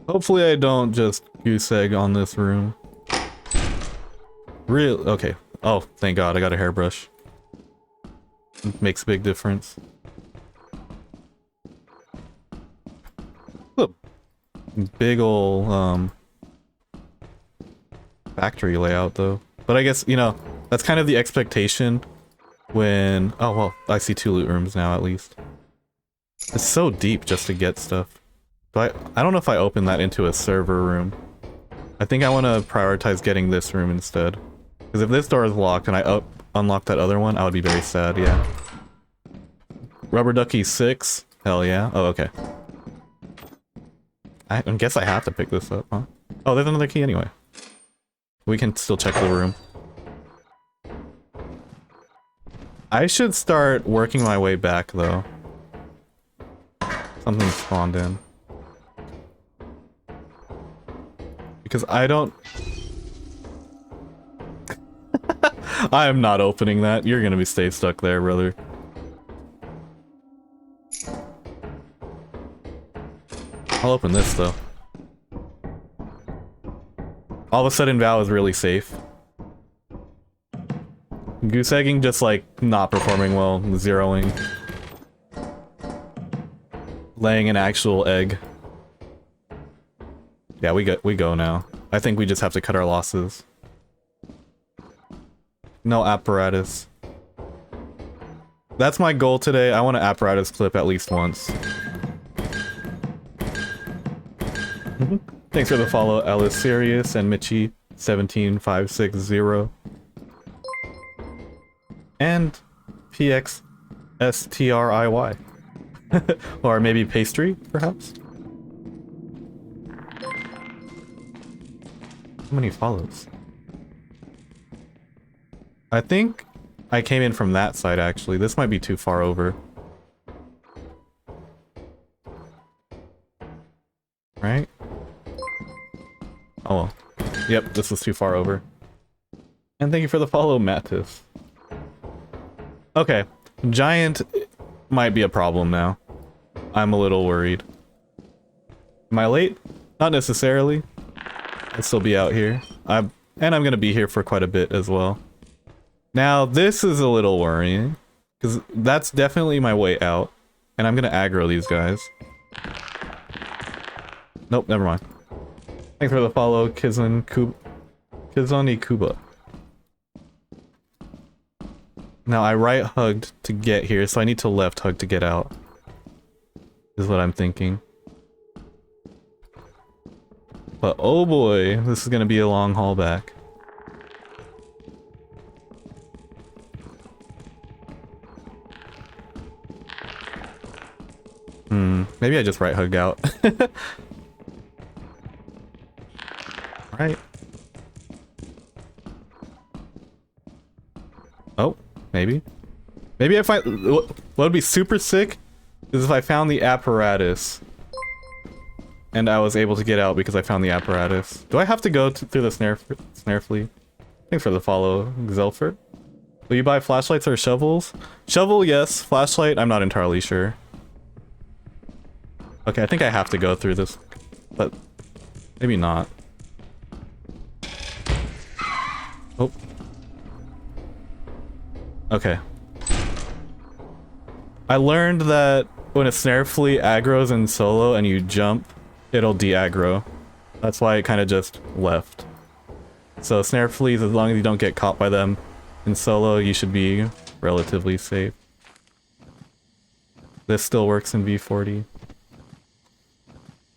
Hopefully I don't just goose egg on this room. Real okay. Oh, thank God, I got a hairbrush. It makes a big difference. Look, big ol' factory layout though. But I guess, you know, that's kind of the expectation when... Oh well, I see 2 loot rooms now at least. It's so deep just to get stuff. But I don't know if I open that into a server room. I think I want to prioritize getting this room instead. Because if this door is locked and I unlock that other one, I would be very sad, yeah. Rubber Ducky 6? Hell yeah. Oh, okay. I guess I have to pick this up, huh? Oh, there's another key anyway. We can still check the room. I should start working my way back, though. Something spawned in. Because I don't... I am not opening that. You're gonna stay stuck there, brother. I'll open this though. All of a sudden Val is really safe. Goose egging just like not performing well, zeroing. Laying an actual egg. Yeah, we go now. I think we just have to cut our losses. No apparatus. That's my goal today. I want an apparatus clip at least once. Thanks for the follow, Alice Sirius and Mitchie 17560. And PXSTRIY. Or maybe pastry, perhaps? How many follows? I think I came in from that side, actually. This might be too far over. Right? Oh well. Yep, this was too far over. And thank you for the follow, Mattis. Okay, giant might be a problem now. I'm a little worried. Am I late? Not necessarily. I'll still be out here. And I'm gonna be here for quite a bit as well. Now, this is a little worrying, because that's definitely my way out, and I'm gonna aggro these guys. Nope, never mind. Thanks for the follow, Kizani Kuba. Now, I right hugged to get here, so I need to left hug to get out. Is what I'm thinking. But oh boy, this is gonna be a long haul back. Maybe I just right hug out. Alright. Oh, maybe. Maybe I find... What would be super sick is if I found the apparatus. And I was able to get out because I found the apparatus. Do I have to go through the snare flea? Thanks for the follow, Zelfert. Will you buy flashlights or shovels? Shovel, yes. Flashlight, I'm not entirely sure. Okay, I think I have to go through this, but maybe not. Oh. Okay. I learned that when a snare flea aggroes in solo and you jump, it'll de-aggro. That's why it kind of just left. So snare fleas, as long as you don't get caught by them in solo, you should be relatively safe. This still works in v40.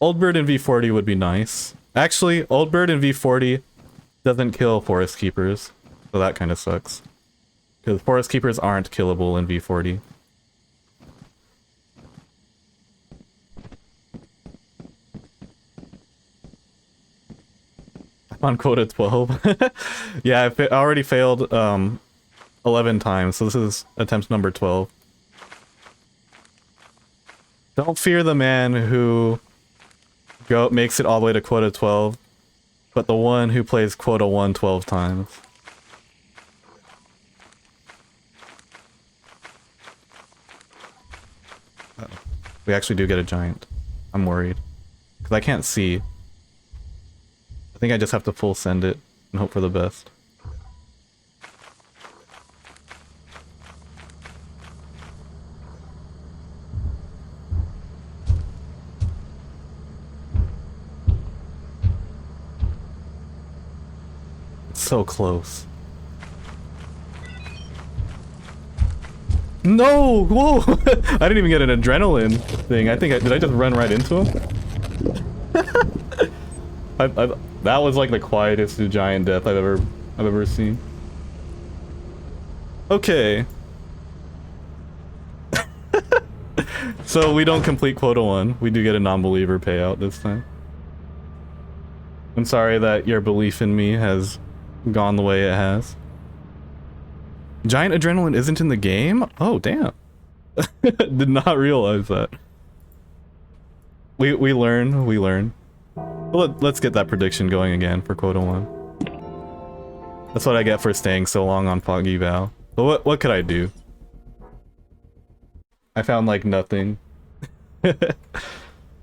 Old Bird in v40 would be nice. Actually, Old Bird in v40 doesn't kill Forest Keepers, so that kind of sucks. Because Forest Keepers aren't killable in v40. I'm on quota 12. Yeah, I already failed 11 times, so this is attempt number 12. Don't fear the man who makes it all the way to quota 12, but the one who plays quota 1 12 times. Uh-oh. We actually do get a giant. I'm worried. Because I can't see. I think I just have to full send it and hope for the best. So close. No! Whoa! I didn't even get an adrenaline thing. Did I just run right into him? That was like the quietest giant death I've ever seen. Okay. So we don't complete quota 1. We do get a non-believer payout this time. I'm sorry that your belief in me has gone the way it has. Giant adrenaline isn't in the game? Oh, damn. Did not realize that. We learn. Let's get that prediction going again for quota 1. That's what I get for staying so long on Foggy Val. But what could I do? I found like nothing.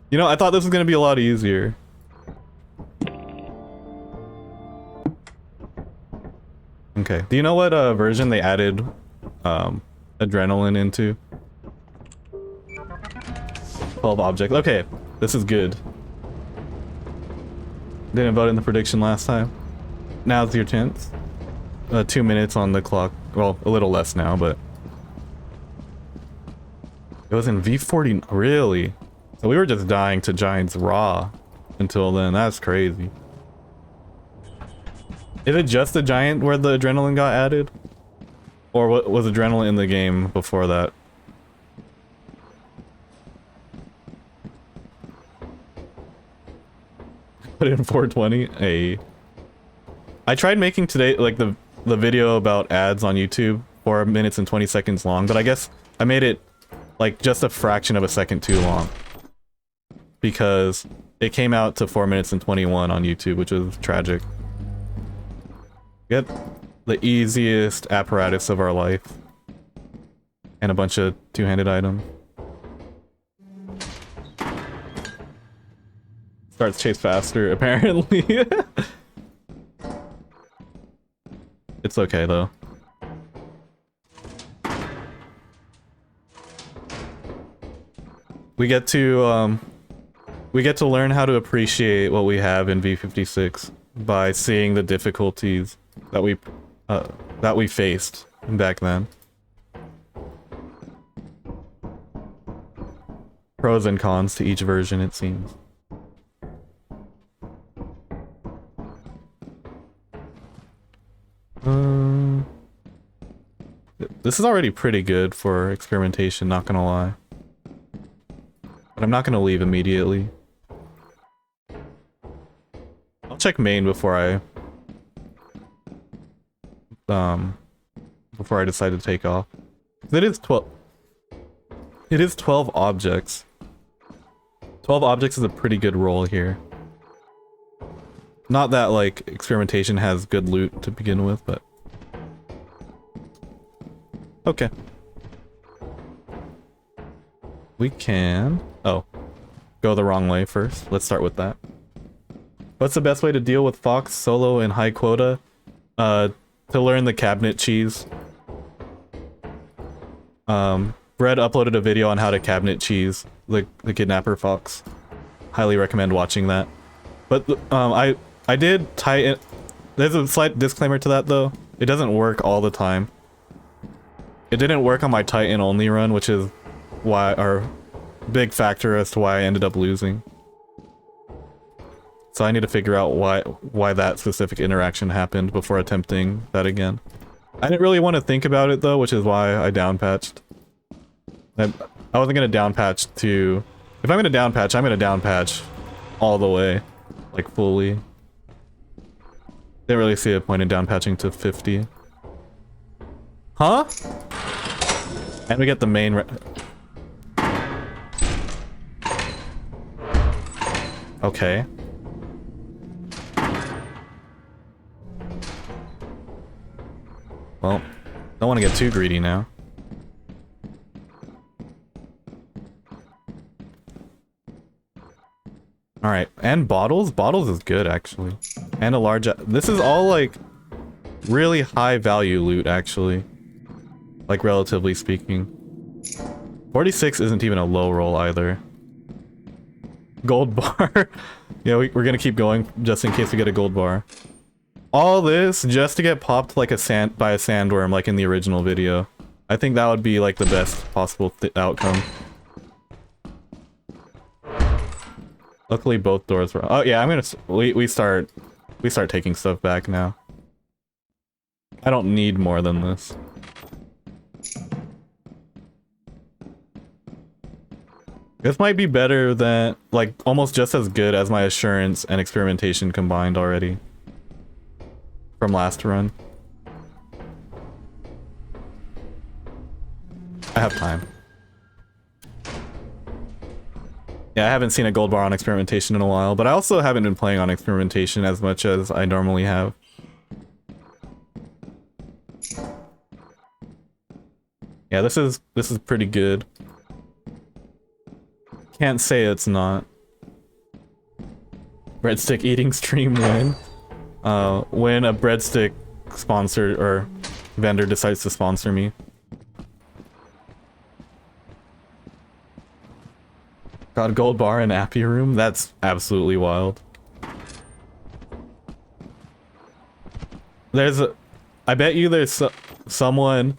You know, I thought this was gonna be a lot easier. Okay. Do you know what version they added adrenaline into? 12 objects. Okay, this is good. Didn't vote in the prediction last time. Now's your chance. 2 minutes on the clock. Well, a little less now, but it was in v40. Really? So we were just dying to giants raw until then. That's crazy. Is it just the giant where the adrenaline got added? Or what was adrenaline in the game before that? Put in 420? Hey. I tried making today, like, the video about ads on YouTube, 4 minutes and 20 seconds long, but I guess I made it, like, just a fraction of a second too long. Because it came out to 4 minutes and 21 on YouTube, which is tragic. Get the easiest apparatus of our life. And a bunch of two-handed items. Starts chase faster, apparently. It's okay, though. We get to learn how to appreciate what we have in v56 by seeing the difficulties that we faced back then. Pros and cons to each version, it seems. This is already pretty good for experimentation, not gonna lie. But I'm not gonna leave immediately. I'll check main before I decide to take off. It is 12. It is 12 objects. 12 objects is a pretty good roll here. Not that, like, experimentation has good loot to begin with, but... Okay. We can... Oh. Go the wrong way first. Let's start with that. What's the best way to deal with Fox, solo, and high quota? To learn the cabinet cheese. Brett uploaded a video on how to cabinet cheese the Kidnapper Fox. Highly recommend watching that. But, I did tighten... There's a slight disclaimer to that, though. It doesn't work all the time. It didn't work on my Titan only run, which is why, our big factor as to why I ended up losing. So I need to figure out why that specific interaction happened before attempting that again. I didn't really want to think about it, though, which is why I downpatched. I wasn't gonna downpatch to... If I'm gonna downpatch, I'm gonna downpatch all the way. Like, fully. Didn't really see a point in downpatching to 50. Huh? And we get the main okay. Well, don't want to get too greedy now. Alright, and bottles? Bottles is good, actually. And a large... This is all, like, really high value loot, actually. Like, relatively speaking. 46 isn't even a low roll, either. Gold bar. Yeah, we're gonna keep going, just in case we get a gold bar. All this just to get popped like by a sandworm, like in the original video. I think that would be, like, the best possible outcome. Luckily, both doors were... Oh, yeah, I'm gonna... We start taking stuff back now. I don't need more than this. This might be better than... Like, almost just as good as my assurance and experimentation combined already. From last run. I have time. Yeah, I haven't seen a gold bar on experimentation in a while, but I also haven't been playing on experimentation as much as I normally have. Yeah, this is pretty good. Can't say it's not. Breadstick eating stream when? When a breadstick sponsor or vendor decides to sponsor me. Got a gold bar in Appy Room? That's absolutely wild. I bet you there's someone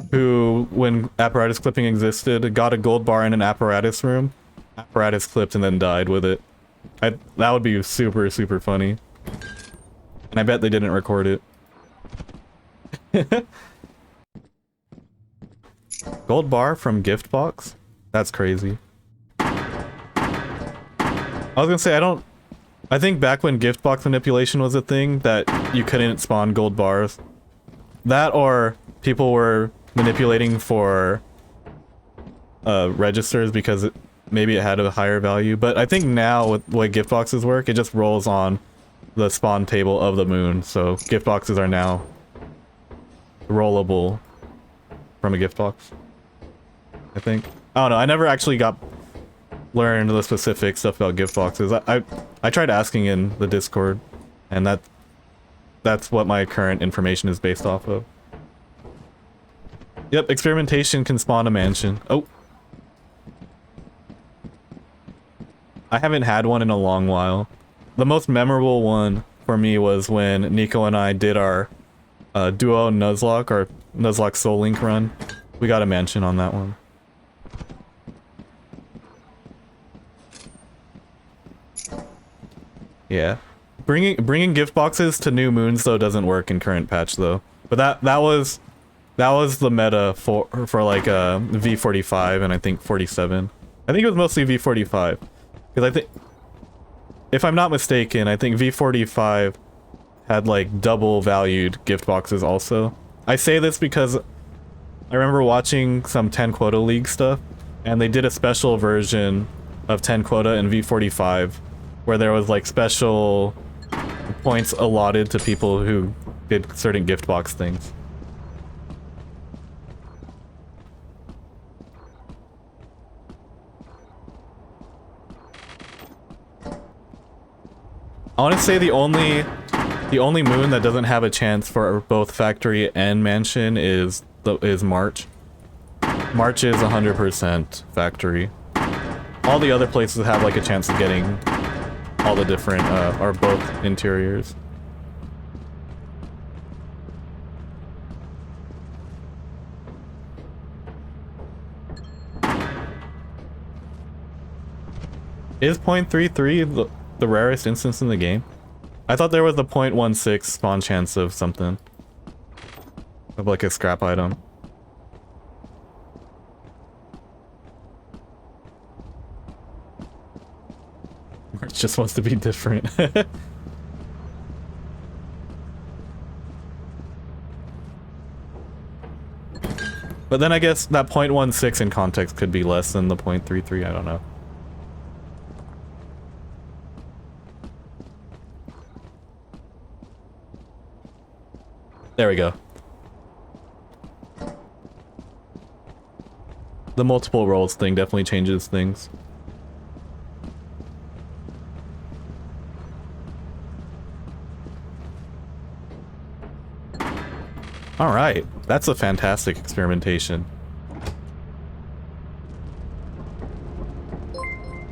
who, when apparatus clipping existed, got a gold bar in an apparatus room, apparatus clipped, and then died with it. That would be super, super funny. And I bet they didn't record it. Gold bar from gift box? That's crazy. I was gonna say, I think back when gift box manipulation was a thing, that you couldn't spawn gold bars. That or people were manipulating for registers because maybe it had a higher value. But I think now with the way gift boxes work, it just rolls on the spawn table of the moon. So gift boxes are now rollable from a gift box, I think. I don't know, I never actually learned the specific stuff about gift boxes. I tried asking in the Discord, and that's what my current information is based off of. Yep, experimentation can spawn a mansion. Oh. I haven't had one in a long while. The most memorable one for me was when Nico and I did our duo Nuzlocke, or Nuzlocke Soul Link run. We got a mansion on that one. Yeah. Bringing gift boxes to new moons though doesn't work in current patch though. But that was the meta for like v45 and I think 47. I think it was mostly v45 because I think, if I'm not mistaken, I think v45 had like double valued gift boxes also. I say this because I remember watching some 10 quota league stuff, and they did a special version of 10 quota in v45 where there was like special points allotted to people who did certain gift box things. I want to say the only moon that doesn't have a chance for both factory and mansion is March. March is 100% factory. All the other places have like a chance of getting all the different, or both interiors. Is 0.33 the rarest instance in the game? I thought there was a 0.16 spawn chance of something. Of like a scrap item. March just wants to be different. But then I guess that 0.16 in context could be less than the 0.33, I don't know. There we go. The multiple roles thing definitely changes things. Alright, that's a fantastic experimentation.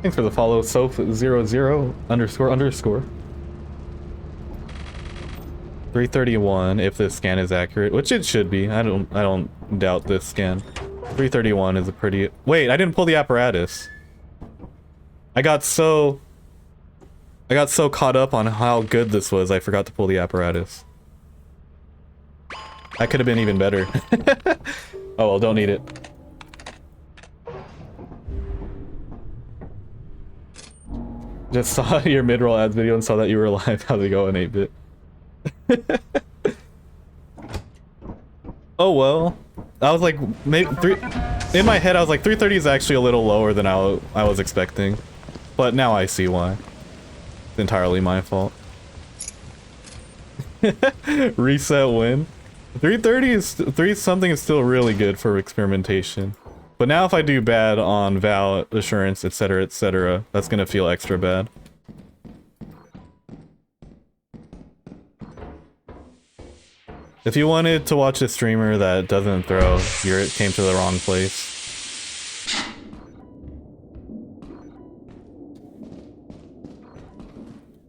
Thanks for the follow, soap00 __. 331 if this scan is accurate, which it should be. I don't doubt this scan. 331 is a pretty... Wait, I didn't pull the apparatus. I got so caught up on how good this was, I forgot to pull the apparatus. That could have been even better. Oh well, don't need it. Just saw your mid-roll ads video and saw that you were live. How's it going, 8-bit? Oh well. I was like, maybe in my head I was like 330 is actually a little lower than I was expecting. But now I see why. It's entirely my fault. Reset win. 330 is 3 something is still really good for experimentation. But now if I do bad on Val, Assurance, etc., that's gonna feel extra bad. If you wanted to watch a streamer that doesn't throw, you came to the wrong place.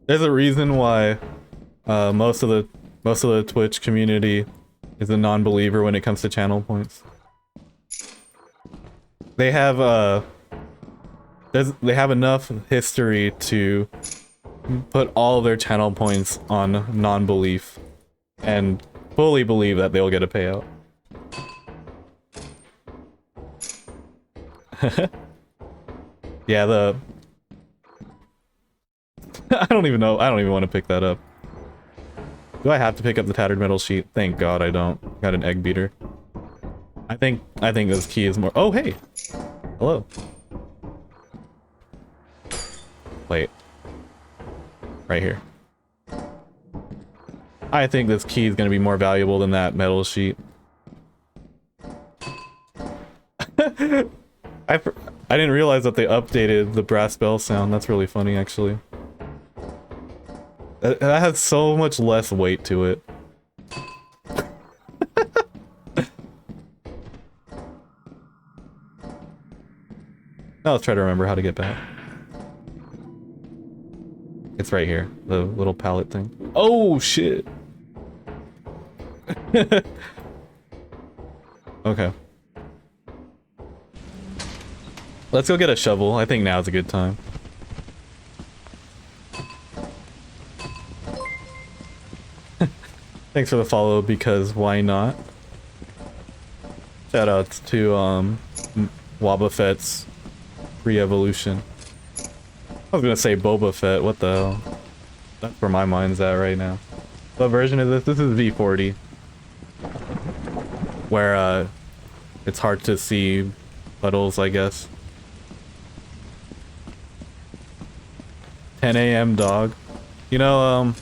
There's a reason why most of the Twitch community is a non-believer when it comes to channel points. They have they have enough history to put all of their channel points on non-belief and fully believe that they'll get a payout. Yeah, I don't even know. I don't even want to pick that up. Do I have to pick up the tattered metal sheet? Thank God I don't. Got an egg beater. I think this key is more. Oh, hey. Hello. Wait. Right here. I think this key is going to be more valuable than that metal sheet. I didn't realize that they updated the brass bell sound. That's really funny, actually. That has so much less weight to it. Now let's try to remember how to get back. It's right here, the little pallet thing. Oh, shit! Okay. Let's go get a shovel. I think now's a good time. Thanks for the follow, because why not? Shoutouts to Wobba Fett's re-evolution. I was gonna say Boba Fett, what the hell? That's where my mind's at right now. What version is this? This is v40. Where it's hard to see puddles, I guess. 10 AM dog. You know,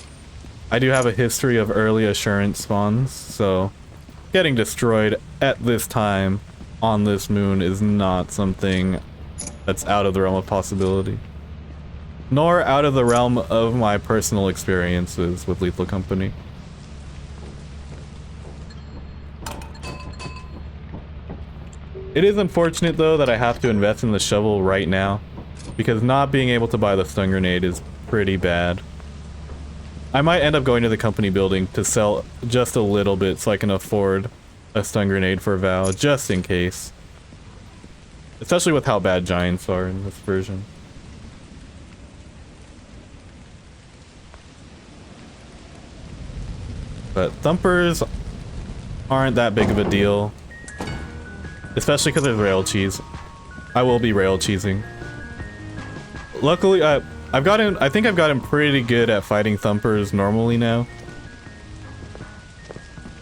I do have a history of early assurance spawns, so getting destroyed at this time on this moon is not something that's out of the realm of possibility. Nor out of the realm of my personal experiences with Lethal Company. It is unfortunate though that I have to invest in the shovel right now, because not being able to buy the stun grenade is pretty bad. I might end up going to the company building to sell just a little bit so I can afford a stun grenade for Val, just in case. Especially with how bad giants are in this version. But thumpers aren't that big of a deal. Especially because there's rail cheese. I will be rail cheesing. Luckily, I think I've gotten pretty good at fighting thumpers normally now.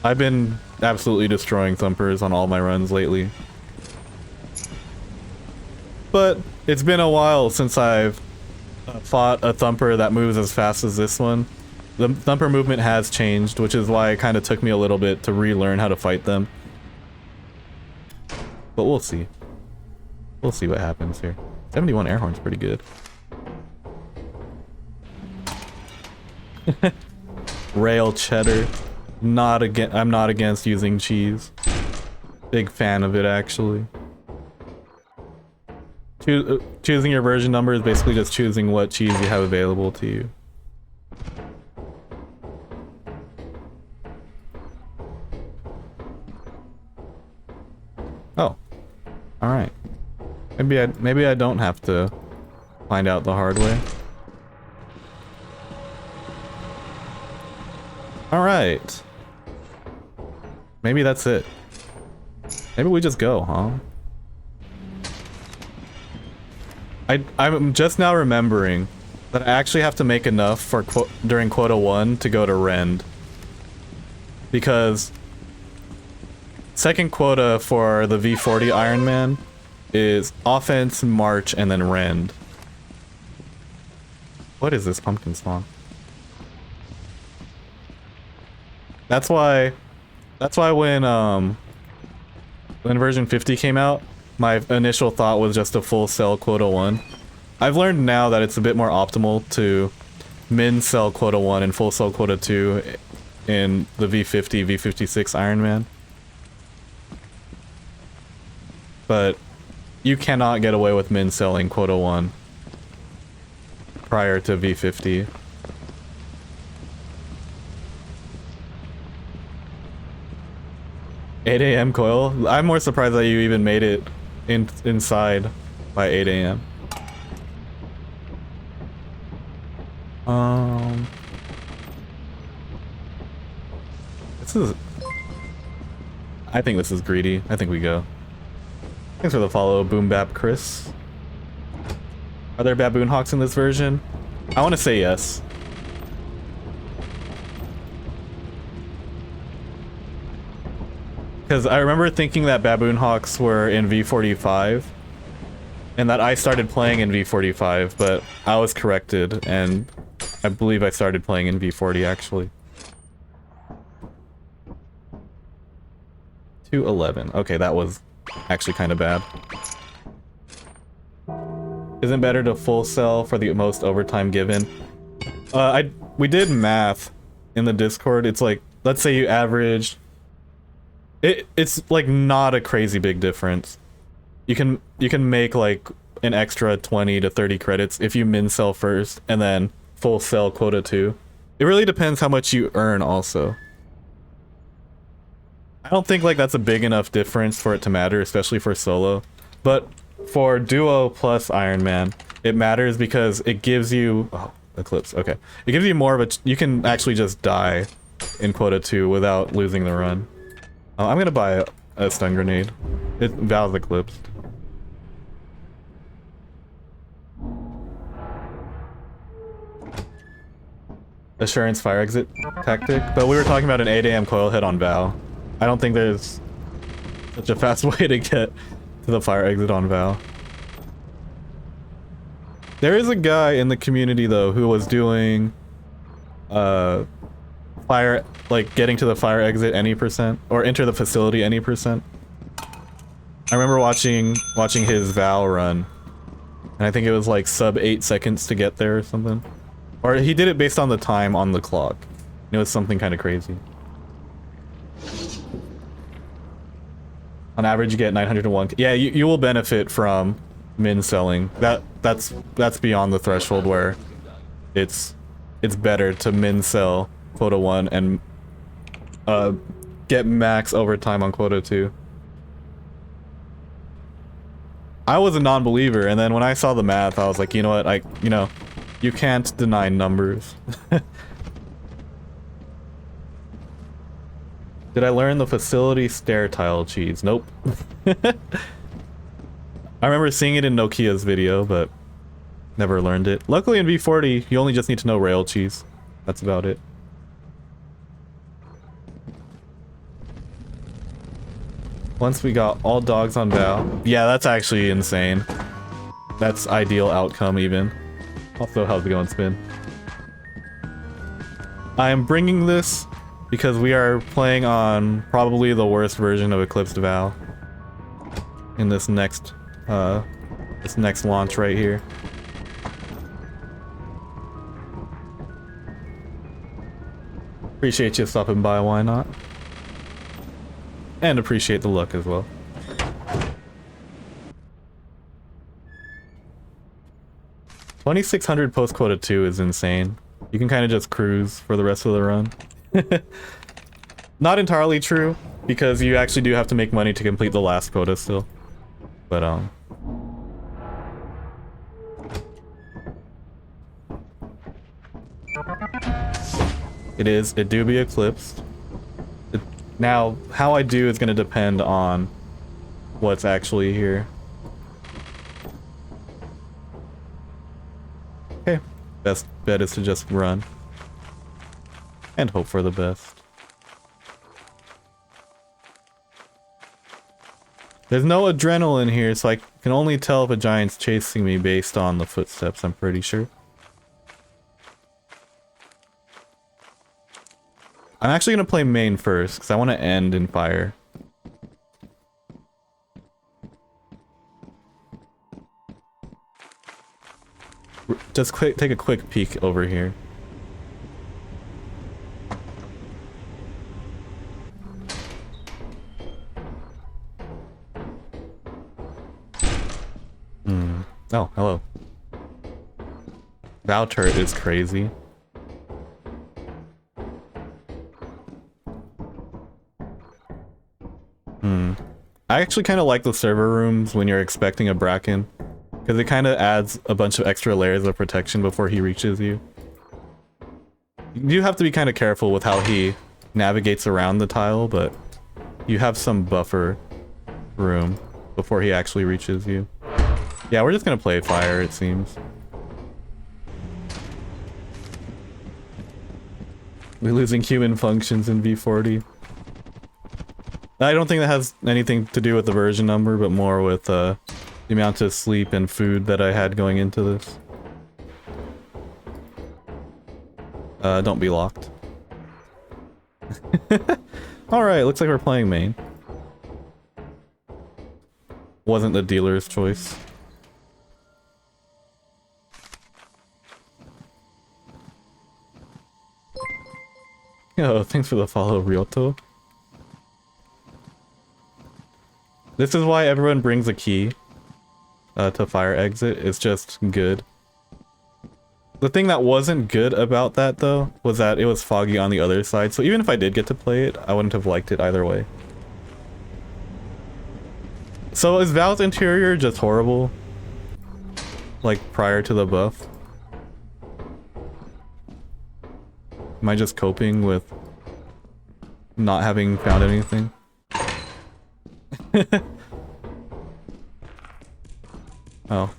I've been absolutely destroying thumpers on all my runs lately. But it's been a while since I've fought a thumper that moves as fast as this one. The thumper movement has changed, which is why it kind of took me a little bit to relearn how to fight them. But we'll see. We'll see what happens here. 71 air horn's pretty good. Rail cheddar. I'm not against using cheese. Big fan of it, actually. Choosing your version number is basically just choosing what cheese you have available to you. Oh. Alright. Maybe I don't have to find out the hard way. Alright. Maybe that's it. Maybe we just go, huh? I'm just now remembering that I actually have to make enough for during quota 1 to go to Rend. Because second quota for the v40 Ironman is offense, march, and then Rend. What is this pumpkin spawn? That's why when version 50 came out, my initial thought was just a full sell quota 1. I've learned now that it's a bit more optimal to min sell quota 1 and full sell quota 2 in the V50, V56 Ironman. But you cannot get away with min selling quota 1 prior to V50. $8 a.m. coil? I'm more surprised that you even made it inside by 8 a.m. This is... I think this is greedy. I think we go. Thanks for the follow, Boom Bap Chris. Are there baboon hawks in this version? I want to say yes. Because I remember thinking that baboon hawks were in V45, and that I started playing in V45, but I was corrected, and I believe I started playing in V40 actually. 211. Okay, that was actually kind of bad. Isn't better to full sell for the most overtime given? We did math in the Discord. It's like, let's say you averaged... It's like not a crazy big difference. You can make like an extra 20 to 30 credits if you min sell first and then full sell quota 2. It really depends how much you earn also. I don't think like that's a big enough difference for it to matter, especially for solo. But for duo plus Ironman, it matters because it gives you... Oh, Eclipse, okay. It gives you more of a... You can actually just die in quota 2 without losing the run. I'm gonna buy a stun grenade. Val's eclipsed. Assurance fire exit tactic, but we were talking about an 8 a.m. coil hit on Val. I don't think there's such a fast way to get to the fire exit on Val. There is a guy in the community though who was doing fire, like getting to the fire exit any percent or enter the facility any percent. I remember watching his Val run, and I think it was like sub 8 seconds to get there or something. Or he did it based on the time on the clock. It was something kind of crazy. On average, you get 901. Yeah, you will benefit from min selling. That's beyond the threshold where it's better to min sell quota 1 and get max overtime on quota 2. I was a non-believer, and then when I saw the math, I was like, you know what, you can't deny numbers. Did I learn the facility stair tile cheese? Nope. I remember seeing it in Nokia's video, but never learned it. Luckily in V40, you only just need to know rail cheese. That's about it. Once we got all dogs on Val. Yeah, that's actually insane. That's ideal outcome even. Also, how's it going, Spin? I am bringing this because we are playing on probably the worst version of Eclipsed Val in this next launch right here. Appreciate you stopping by, why not? And appreciate the luck as well. $2,600 post quota 2 is insane. You can kind of just cruise for the rest of the run. Not entirely true, because you actually do have to make money to complete the last quota still. But it do be eclipsed. Now, how I do is going to depend on what's actually here. Okay, best bet is to just run. And hope for the best. There's no adrenaline here, so I can only tell if a giant's chasing me based on the footsteps, I'm pretty sure. I'm actually going to play main first, because I want to end in fire. Just take a quick peek over here. Oh, hello. Vow turret is crazy. I actually kind of like the server rooms when you're expecting a Bracken, because it kind of adds a bunch of extra layers of protection before he reaches you. You do have to be kind of careful with how he navigates around the tile, but you have some buffer room before he actually reaches you. Yeah, we're just gonna play fire, it seems. We're losing human functions in v40. I don't think that has anything to do with the version number, but more with the amount of sleep and food that I had going into this. Don't be locked. Alright, looks like we're playing main. Wasn't the dealer's choice. Yo, thanks for the follow, Ryoto. This is why everyone brings a key to fire exit. It's just good. The thing that wasn't good about that, though, was that it was foggy on the other side, so even if I did get to play it, I wouldn't have liked it either way. So is Val's interior just horrible? Like, prior to the buff? Am I just coping with not having found anything? Oh.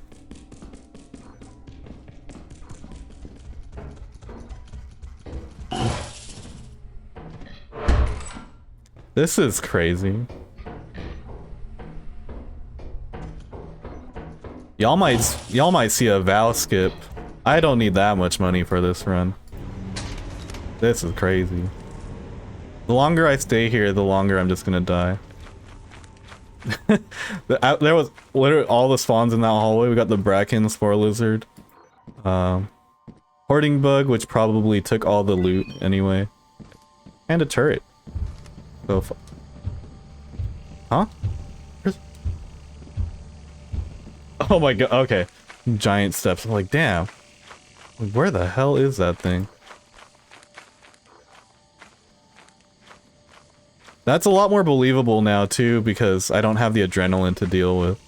This is crazy. Y'all might see a Val skip. I don't need that much money for this run. This is crazy. The longer I stay here, the longer I'm just gonna die. There was literally all the spawns in that hallway. We got the Bracken, Spore Lizard, Hoarding Bug, which probably took all the loot anyway, and a turret. So, huh? Oh my god, okay. Giant steps. I'm like, damn. Where the hell is that thing? That's a lot more believable now too, because I don't have the adrenaline to deal with.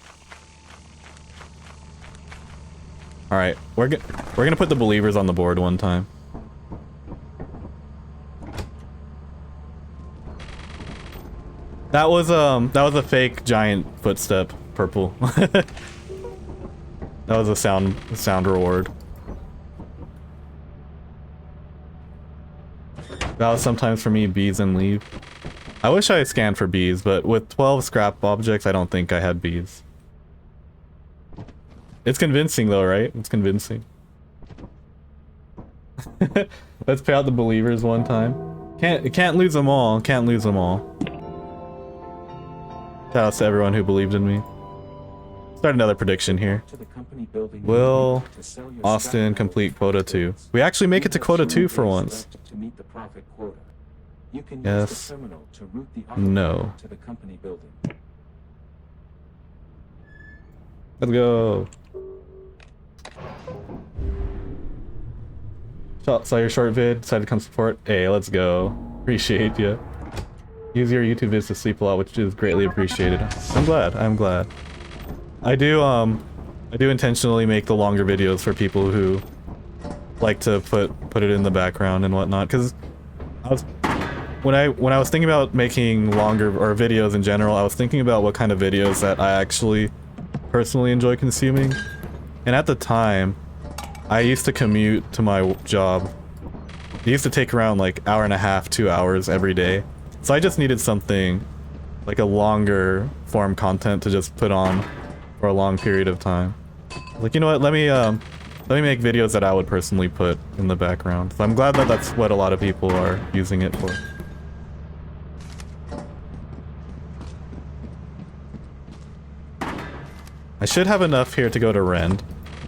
Alright, we're gonna put the believers on the board one time. That was a fake giant footstep, purple. That was a sound reward. That was sometimes for me, bees and leave. I wish I scanned for bees, but with 12 scrap objects, I don't think I had bees. It's convincing though, right? It's convincing. Let's pay out the believers one time. Can't lose them all. Can't lose them all. Shout out to everyone who believed in me. Start another prediction here. Will Austin complete quota 2? We actually make it to quota 2 for once. Yes. No. Let's go. Saw your short vid, decided to come support. Hey, let's go. Appreciate ya. Use your YouTube vids to sleep a lot, which is greatly appreciated. I'm glad. I do intentionally make the longer videos for people who like to put it in the background and whatnot, because when I was thinking about making longer or videos in general, I was thinking about what kind of videos that I actually personally enjoy consuming. And at the time, I used to commute to my job. It used to take around like hour and a half, 2 hours every day. So I just needed something like a longer form content to just put on for a long period of time. Like, you know what, let me make videos that I would personally put in the background. So I'm glad that that's what a lot of people are using it for. I should have enough here to go to Rend,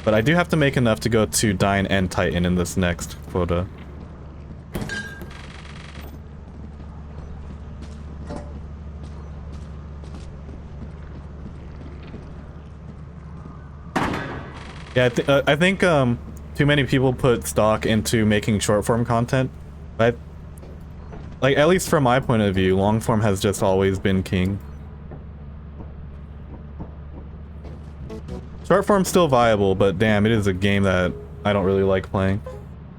but I do have to make enough to go to Dine and Titan in this next quota. Yeah, I think too many people put stock into making short form content, but like at least from my point of view, long form has just always been king. Short form's still viable, but damn, it is a game that I don't really like playing.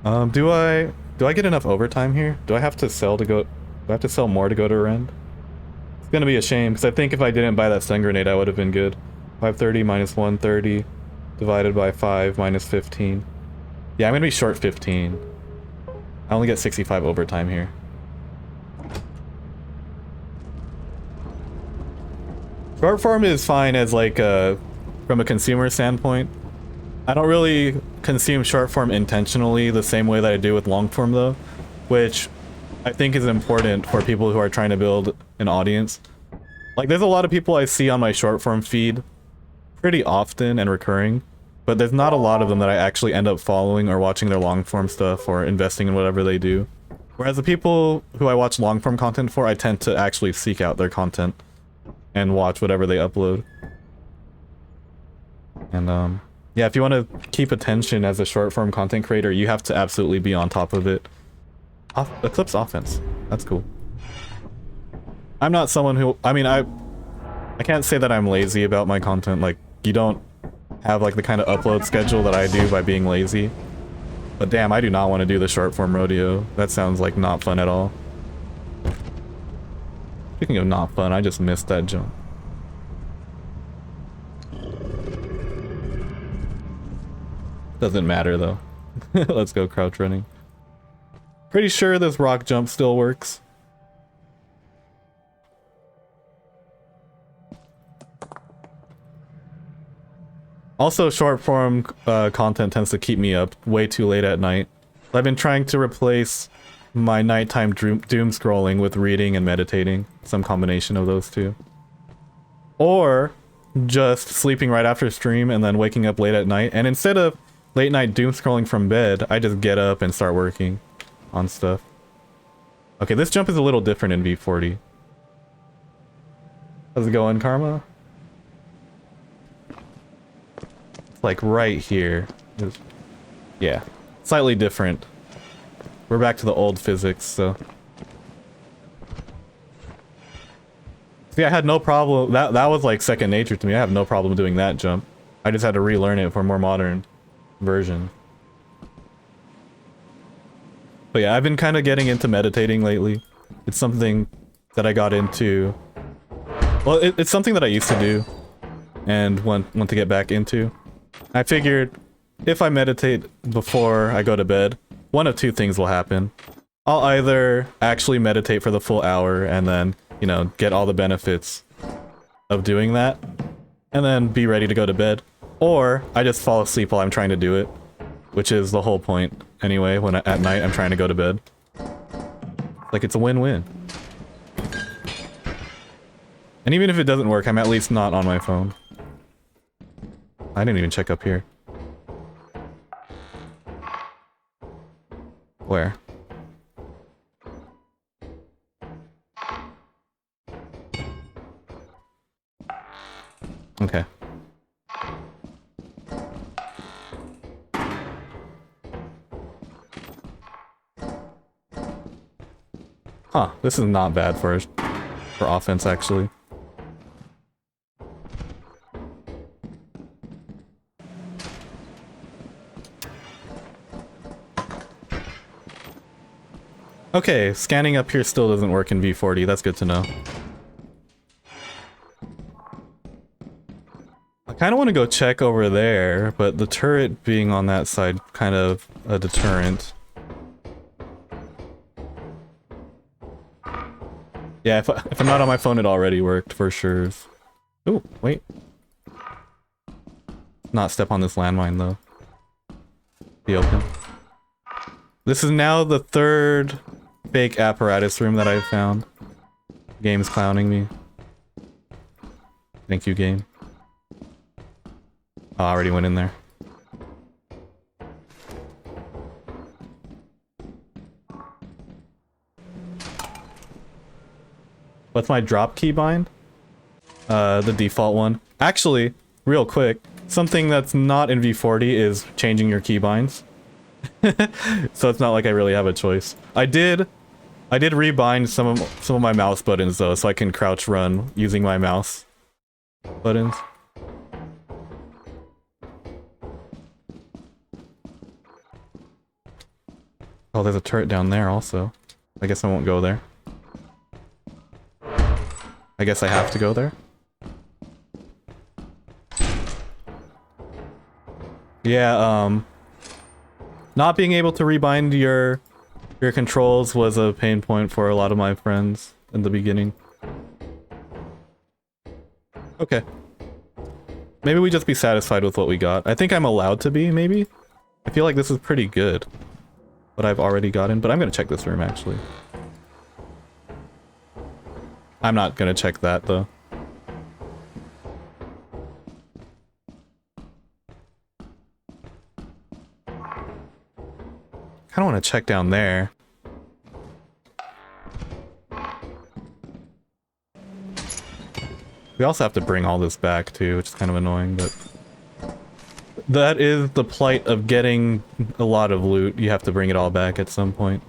Do I get enough overtime here? Do I have to sell to go? Do I have to sell more to go to Rend? It's gonna be a shame because I think if I didn't buy that stun grenade, I would have been good. 530 minus 130 divided by 5 minus 15. Yeah, I'm gonna be short 15. I only get 65 overtime here. Short form is fine as like from a consumer standpoint. I don't really consume short form intentionally the same way that I do with long form though, which I think is important for people who are trying to build an audience. Like there's a lot of people I see on my short form feed pretty often and recurring, but there's not a lot of them that I actually end up following or watching their long form stuff or investing in whatever they do. Whereas the people who I watch long form content for, I tend to actually seek out their content and watch whatever they upload. And yeah, if you want to keep attention as a short form content creator, you have to absolutely be on top of it. Eclipse offense. That's cool. I'm not someone who, I mean, I can't say that I'm lazy about my content. Like, you don't have like the kind of upload schedule that I do by being lazy. But damn, I do not want to do the short form rodeo. That sounds like not fun at all. Speaking of not fun, I just missed that jump. Doesn't matter though. Let's go crouch running. Pretty sure this rock jump still works. Also, short form content tends to keep me up way too late at night. I've been trying to replace my nighttime doom scrolling with reading and meditating. Some combination of those two. Or just sleeping right after stream and then waking up late at night. And instead of late night doom scrolling from bed, I just get up and start working on stuff. Okay, this jump is a little different in v40. How's it going, Karma? It's like right here. Yeah, slightly different. We're back to the old physics, so. See, I had no problem. That was like second nature to me. I have no problem doing that jump. I just had to relearn it for a more modern version. But yeah, I've been kind of getting into meditating lately. It's something that I got into. Well, it's something that I used to do and want to get back into. I figured if I meditate before I go to bed, one of two things will happen. I'll either actually meditate for the full hour and then, you know, get all the benefits of doing that and then be ready to go to bed. Or I just fall asleep while I'm trying to do it, which is the whole point anyway, when at night I'm trying to go to bed. Like, it's a win-win. And even if it doesn't work, I'm at least not on my phone. I didn't even check up here. Where? Okay. Huh, this is not bad for offense, actually. Okay, scanning up here still doesn't work in v40, that's good to know. I kind of want to go check over there, but the turret being on that side, kind of a deterrent. Yeah, if I'm not on my phone, it already worked, for sure. Ooh, wait. Not step on this landmine, though. Be open. This is now the third fake apparatus room that I've found. Game's clowning me. Thank you, game. Oh, I already went in there. What's my drop keybind? The default one. Actually, real quick, something that's not in v40 is changing your keybinds. So it's not like I really have a choice. I did rebind some of my mouse buttons though, so I can crouch run using my mouse buttons. Oh, there's a turret down there also. I guess I won't go there. I guess I have to go there. Yeah, not being able to rebind your controls was a pain point for a lot of my friends in the beginning. Okay. Maybe we just be satisfied with what we got. I think I'm allowed to be, maybe? I feel like this is pretty good. What I've already gotten, but I'm gonna check this room actually. I'm not gonna check that though. I don't want to check down there. We also have to bring all this back too, which is kind of annoying, but that is the plight of getting a lot of loot. You have to bring it all back at some point.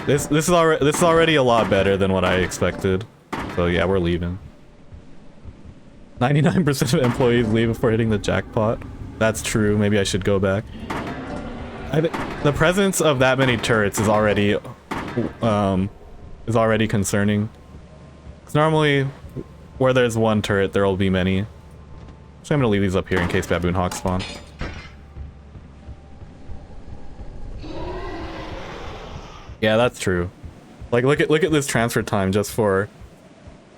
This is already a lot better than what I expected. So yeah, we're leaving. 99% of employees leave before hitting the jackpot. That's true. Maybe I should go back. The presence of that many turrets is already concerning. 'Cause normally, where there's one turret, there will be many. So I'm gonna leave these up here in case baboon hawks spawn. Yeah, that's true. Like, look at this transfer time just for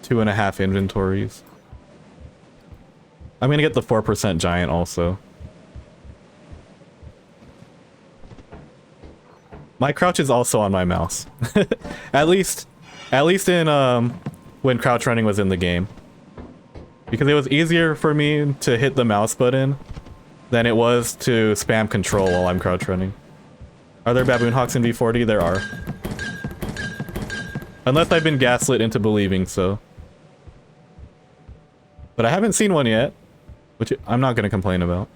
2.5 inventories. I'm gonna get the 4% giant also. My crouch is also on my mouse. at least in when crouch running was in the game. Because it was easier for me to hit the mouse button than it was to spam control while I'm crouch running. Are there baboon hawks in v40? There are. Unless I've been gaslit into believing so. But I haven't seen one yet, which I'm not going to complain about.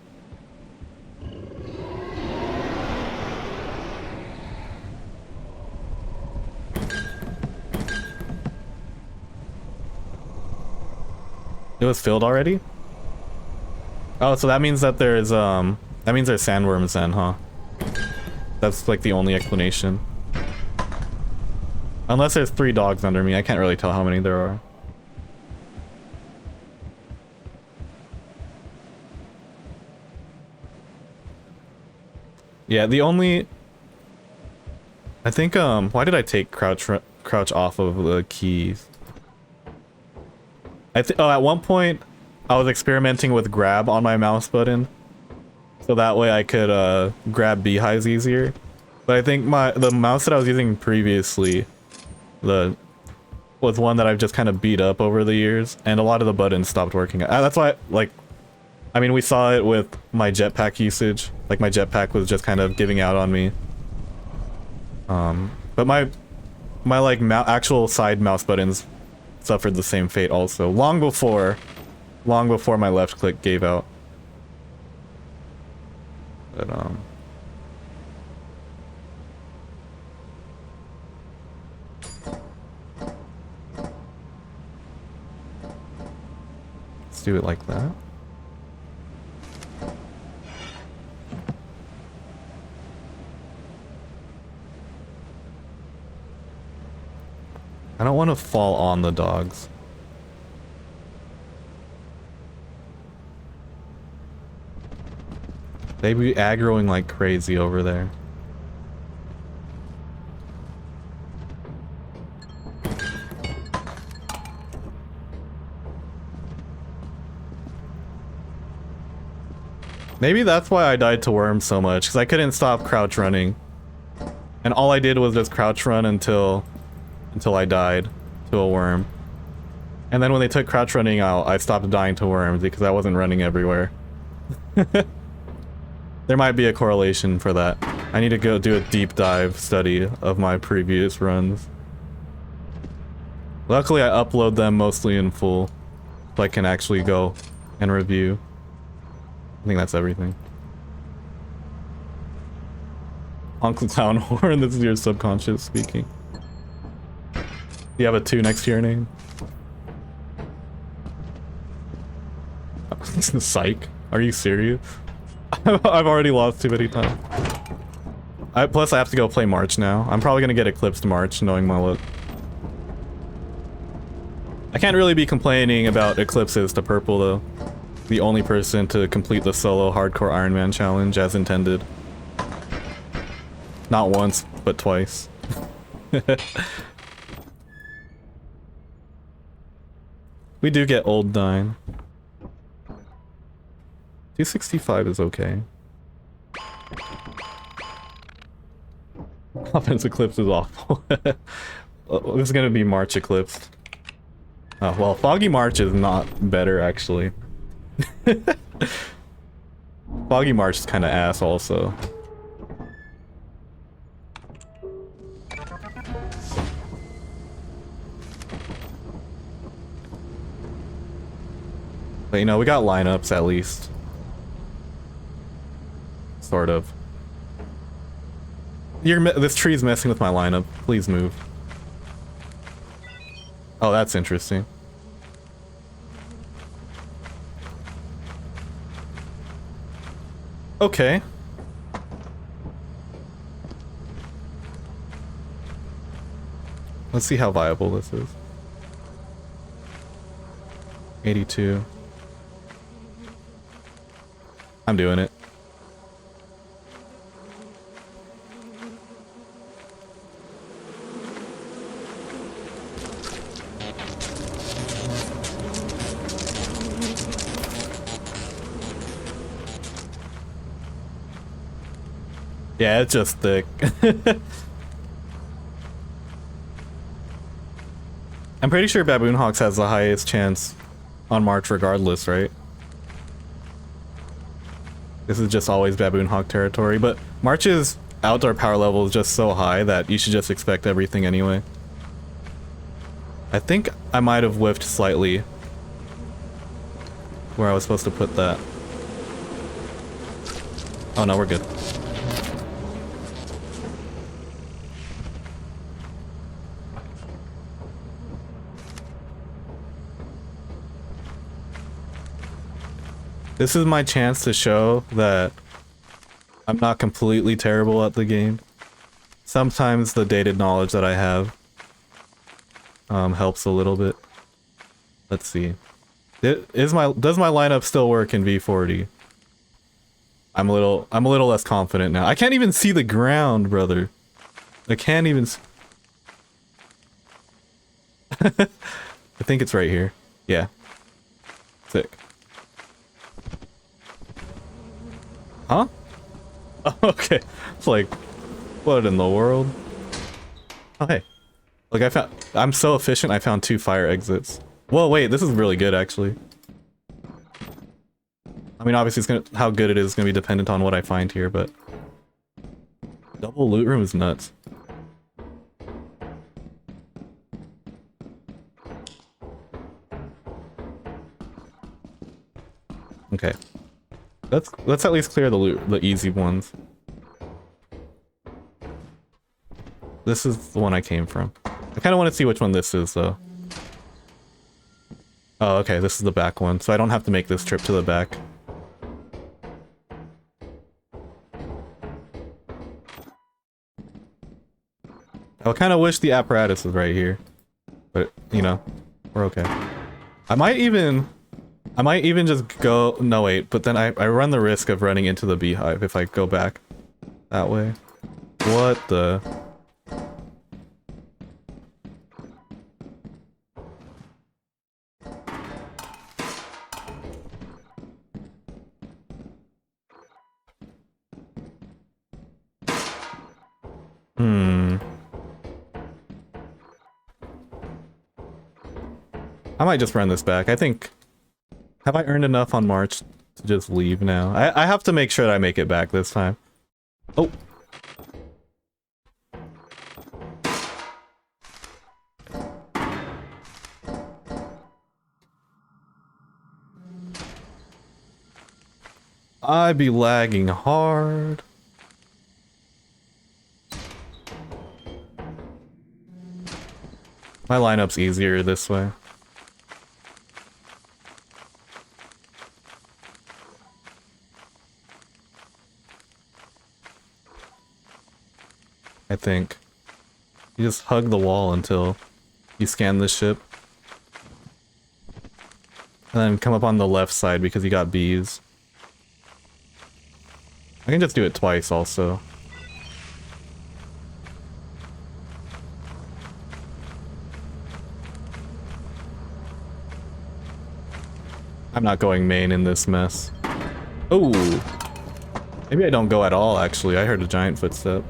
It was filled already? Oh, so that means that there's sandworms then, huh? That's like the only explanation. Unless there's 3 dogs under me, I can't really tell how many there are. Yeah, the only... I think, why did I take crouch off of the keys? Oh, at one point, I was experimenting with grab on my mouse button. So that way I could, grab beehives easier. But I think the mouse that I was using previously, was one that I've just kind of beat up over the years, and a lot of the buttons stopped working. That's why, like, I mean, we saw it with my jetpack usage. Like, my jetpack was just kind of giving out on me. But my like, actual side mouse buttons suffered the same fate also. Long before my left click gave out. But, let's do it like that. I don't want to fall on the dogs. They be aggroing like crazy over there. Maybe that's why I died to worms so much, because I couldn't stop crouch running. And all I did was just crouch run until I died to a worm. And then when they took crouch running out, I stopped dying to worms because I wasn't running everywhere. There might be a correlation for that. I need to go do a deep dive study of my previous runs. Luckily, I upload them mostly in full, so I can actually go and review. I think that's everything. Uncle Clown Horn, this is your subconscious speaking. You have a 2 next to your name? Psych. Are you serious? I've already lost too many times. Plus, I have to go play March now. I'm probably gonna get Eclipsed March, knowing my luck. I can't really be complaining about Eclipses to Purple, though. The only person to complete the solo hardcore Ironman challenge as intended. Not once, but twice. We do get old dying. 265 is okay. Offense Eclipse is awful. This is gonna be March Eclipsed. Oh, well, Foggy March is not better, actually. Foggy March is kind of ass, also. But, you know, we got lineups, at least. Sort of. This tree's messing with my lineup. Please move. Oh, that's interesting. Okay. Let's see how viable this is. 82. I'm doing it. Yeah, it's just thick. I'm pretty sure Baboon Hawks has the highest chance on March regardless, right? This is just always Baboon Hawk territory, but March's outdoor power level is just so high that you should just expect everything anyway. I think I might have whiffed slightly where I was supposed to put that. Oh no, we're good. This is my chance to show that I'm not completely terrible at the game. Sometimes the dated knowledge that I have helps a little bit. Let's see. Does my lineup still work in v40? I'm a little less confident now. I can't even see the ground, brother. I can't even I think it's right here. Yeah. Sick. Huh? Oh, okay. It's like, what in the world? Oh, hey. Like, I'm so efficient, I found 2 fire exits. Whoa, wait, this is really good, actually. I mean, obviously, how good it is gonna be dependent on what I find here, but... Double loot room is nuts. Okay. Let's at least clear the easy ones. This is the one I came from. I kind of want to see which one this is, though. Oh, okay, this is the back one, so I don't have to make this trip to the back. I kind of wish the apparatus was right here, but you know, we're okay. I might even just go. No, wait, but then I run the risk of running into the beehive if I go back that way. What the? I might just run this back. I think... Have I earned enough on March to just leave now? I have to make sure that I make it back this time. Oh! I be lagging hard. My lineup's easier this way. I think. You just hug the wall until you scan the ship. And then come up on the left side because you got bees. I can just do it twice also. I'm not going main in this mess. Oh! Maybe I don't go at all actually. I heard a giant footstep.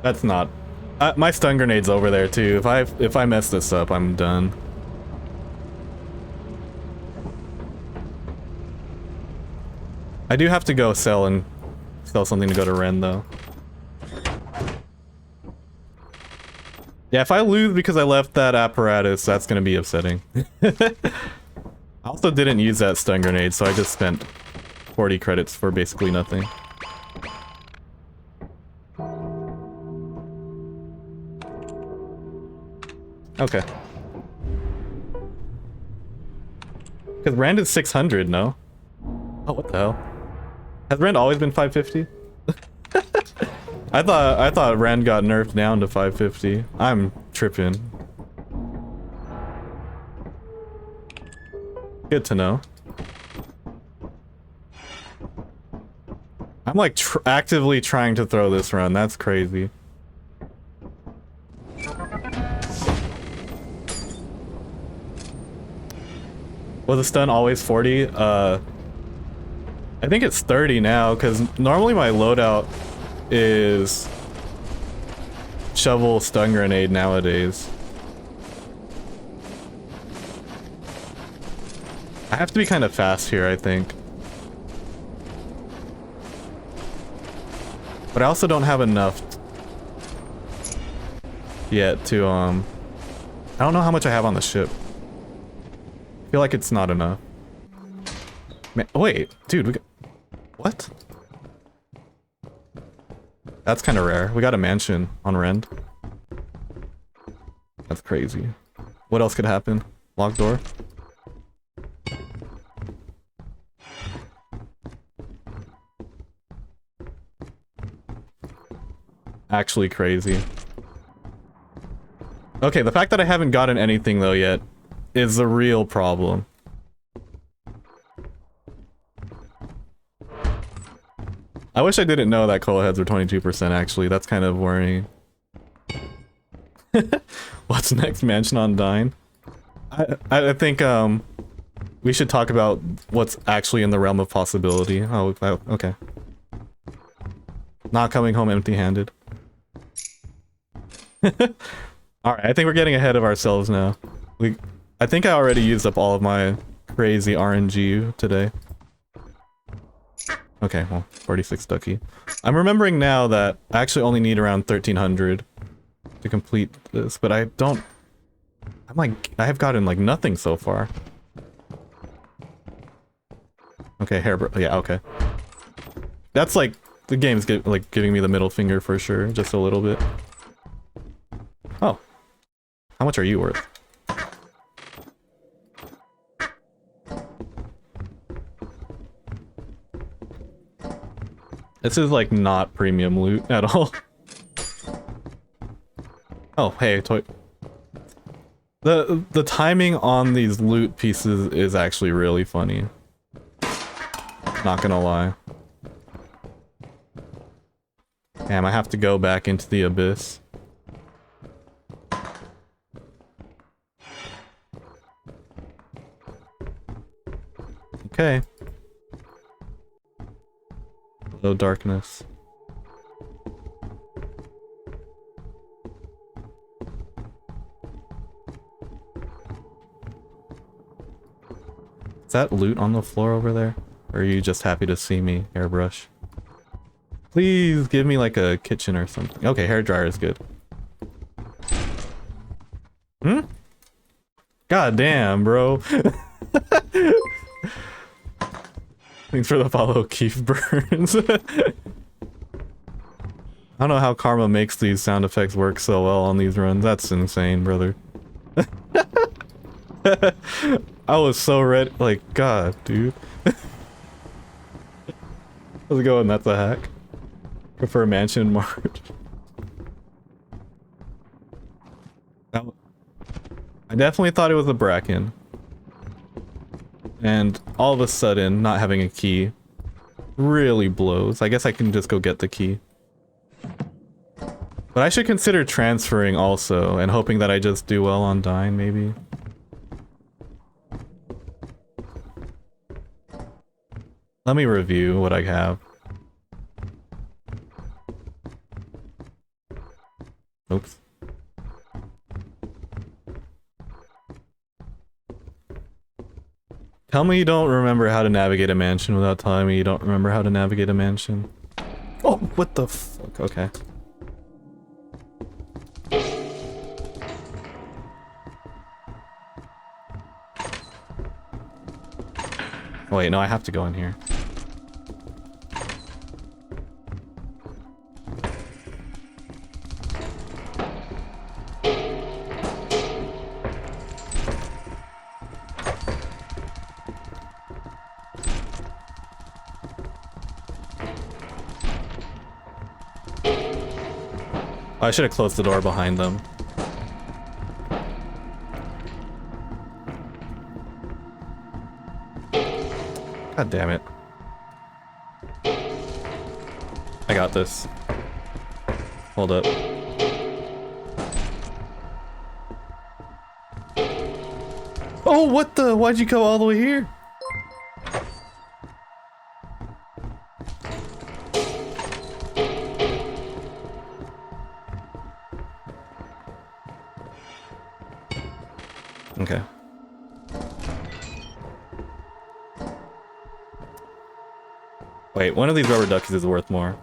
That's not... my stun grenade's over there too. If I mess this up, I'm done. I do have to go sell something to go to Ren though. Yeah, if I lose because I left that apparatus, that's gonna be upsetting. I also didn't use that stun grenade, so I just spent 40 credits for basically nothing. Okay. Because Rand is 600, no? Oh, what the hell? Has Rand always been 550? I thought Rand got nerfed down to 550. I'm tripping. Good to know. I'm like actively trying to throw this run. That's crazy. Was the stun always 40? I think it's 30 now, because normally my loadout is shovel stun grenade nowadays. I have to be kind of fast here, I think. But I also don't have enough yet to, I don't know how much I have on the ship. I feel like it's not enough. Man, wait, dude, we got... What? That's kind of rare. We got a mansion on Rend. That's crazy. What else could happen? Locked door? Actually crazy. Okay, the fact that I haven't gotten anything though yet is a real problem. I wish I didn't know that coal heads were 22% actually. That's kind of worrying. What's next? Mansion on Dine? I think we should talk about what's actually in the realm of possibility. Oh, okay. Not coming home empty-handed. Alright, I think we're getting ahead of ourselves now. I think I already used up all of my crazy RNG today. Okay, well, 46 ducky. I'm remembering now that I actually only need around 1300 to complete this, but I don't... I have gotten like nothing so far. Okay, yeah, okay. That's like, the game's giving me the middle finger for sure, just a little bit. Oh. How much are you worth? This is like not premium loot at all. Oh, hey, toy. The timing on these loot pieces is actually really funny. Not gonna lie. Damn, I have to go back into the abyss. Okay. Hello, darkness. Is that loot on the floor over there? Or are you just happy to see me, Airbrush? Please give me like a kitchen or something. Okay, hairdryer is good. Hmm? God damn, bro. Thanks for the follow, Keith Burns. I don't know how Karma makes these sound effects work so well on these runs. That's insane, brother. I was so ready. Like, God, dude. How's it going? That's a hack. Prefer mansion in March. I definitely thought it was a Bracken. And all of a sudden, not having a key really blows. I guess I can just go get the key. But I should consider transferring also, and hoping that I just do well on dying, maybe. Let me review what I have. Oops. Tell me you don't remember how to navigate a mansion without telling me you don't remember how to navigate a mansion. Oh, what the fuck? Okay. Wait, no, I have to go in here. I should have closed the door behind them. God damn it. I got this. Hold up. Oh, what the? Why'd you go all the way here? Okay. Wait, one of these rubber duckies is worth more.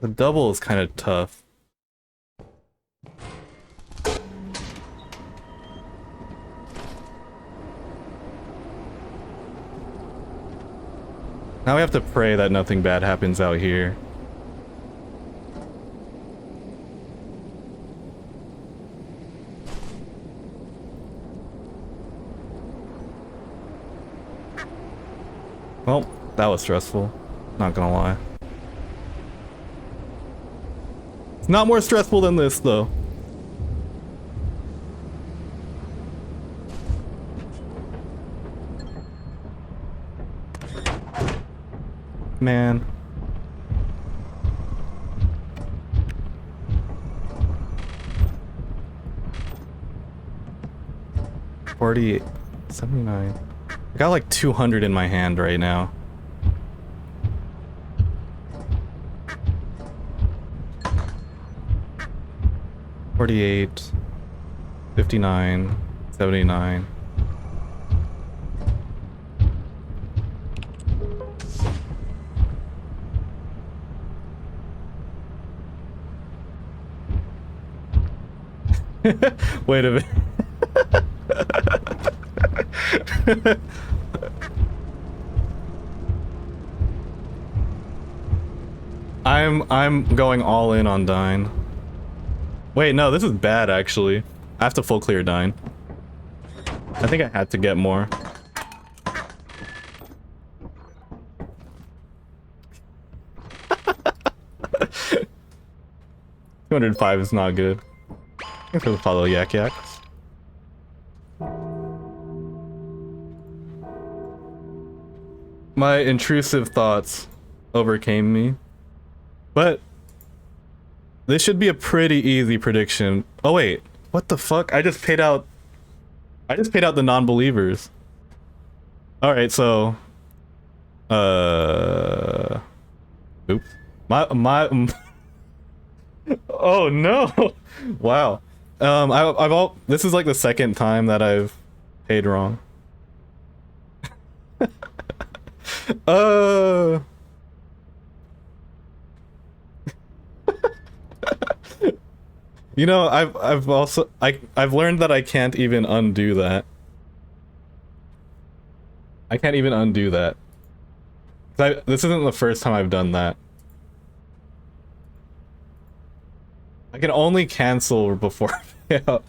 The double is kind of tough. Now we have to pray that nothing bad happens out here. Well, that was stressful. Not gonna lie. It's not more stressful than this, though. Man. $48, $79. I got like 200 in my hand right now. $48, $59, $79. Wait a minute. I'm going all in on Dine. Wait, no, this is bad actually. I have to full clear Dine. I think I had to get more. $205 is not good. Thanks for the follow, Yak Yaks. My intrusive thoughts overcame me. But this should be a pretty easy prediction. Oh wait, what the fuck? I just paid out the non-believers. Alright, so Oops. My oh no! Wow. I've all. This is like the second time that I've paid wrong. Uh. You know, I've learned that I can't even undo that. I can't even undo that. This isn't the first time I've done that. I can only cancel before payout.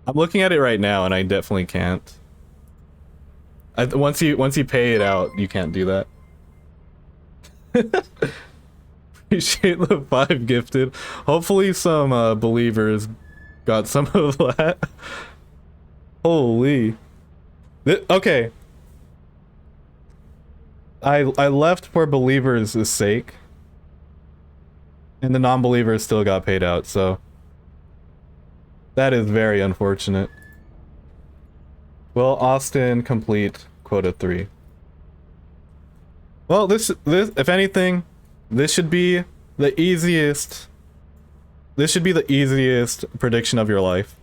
I'm looking at it right now and I definitely can't. Once you pay it out, you can't do that. Appreciate the 5 gifted. Hopefully some believers got some of that. Holy. Okay. I left for believers' sake. And the non-believers still got paid out, so that is very unfortunate. Will Austin complete quota 3? Well, this if anything, this should be the easiest. This should be the easiest prediction of your life.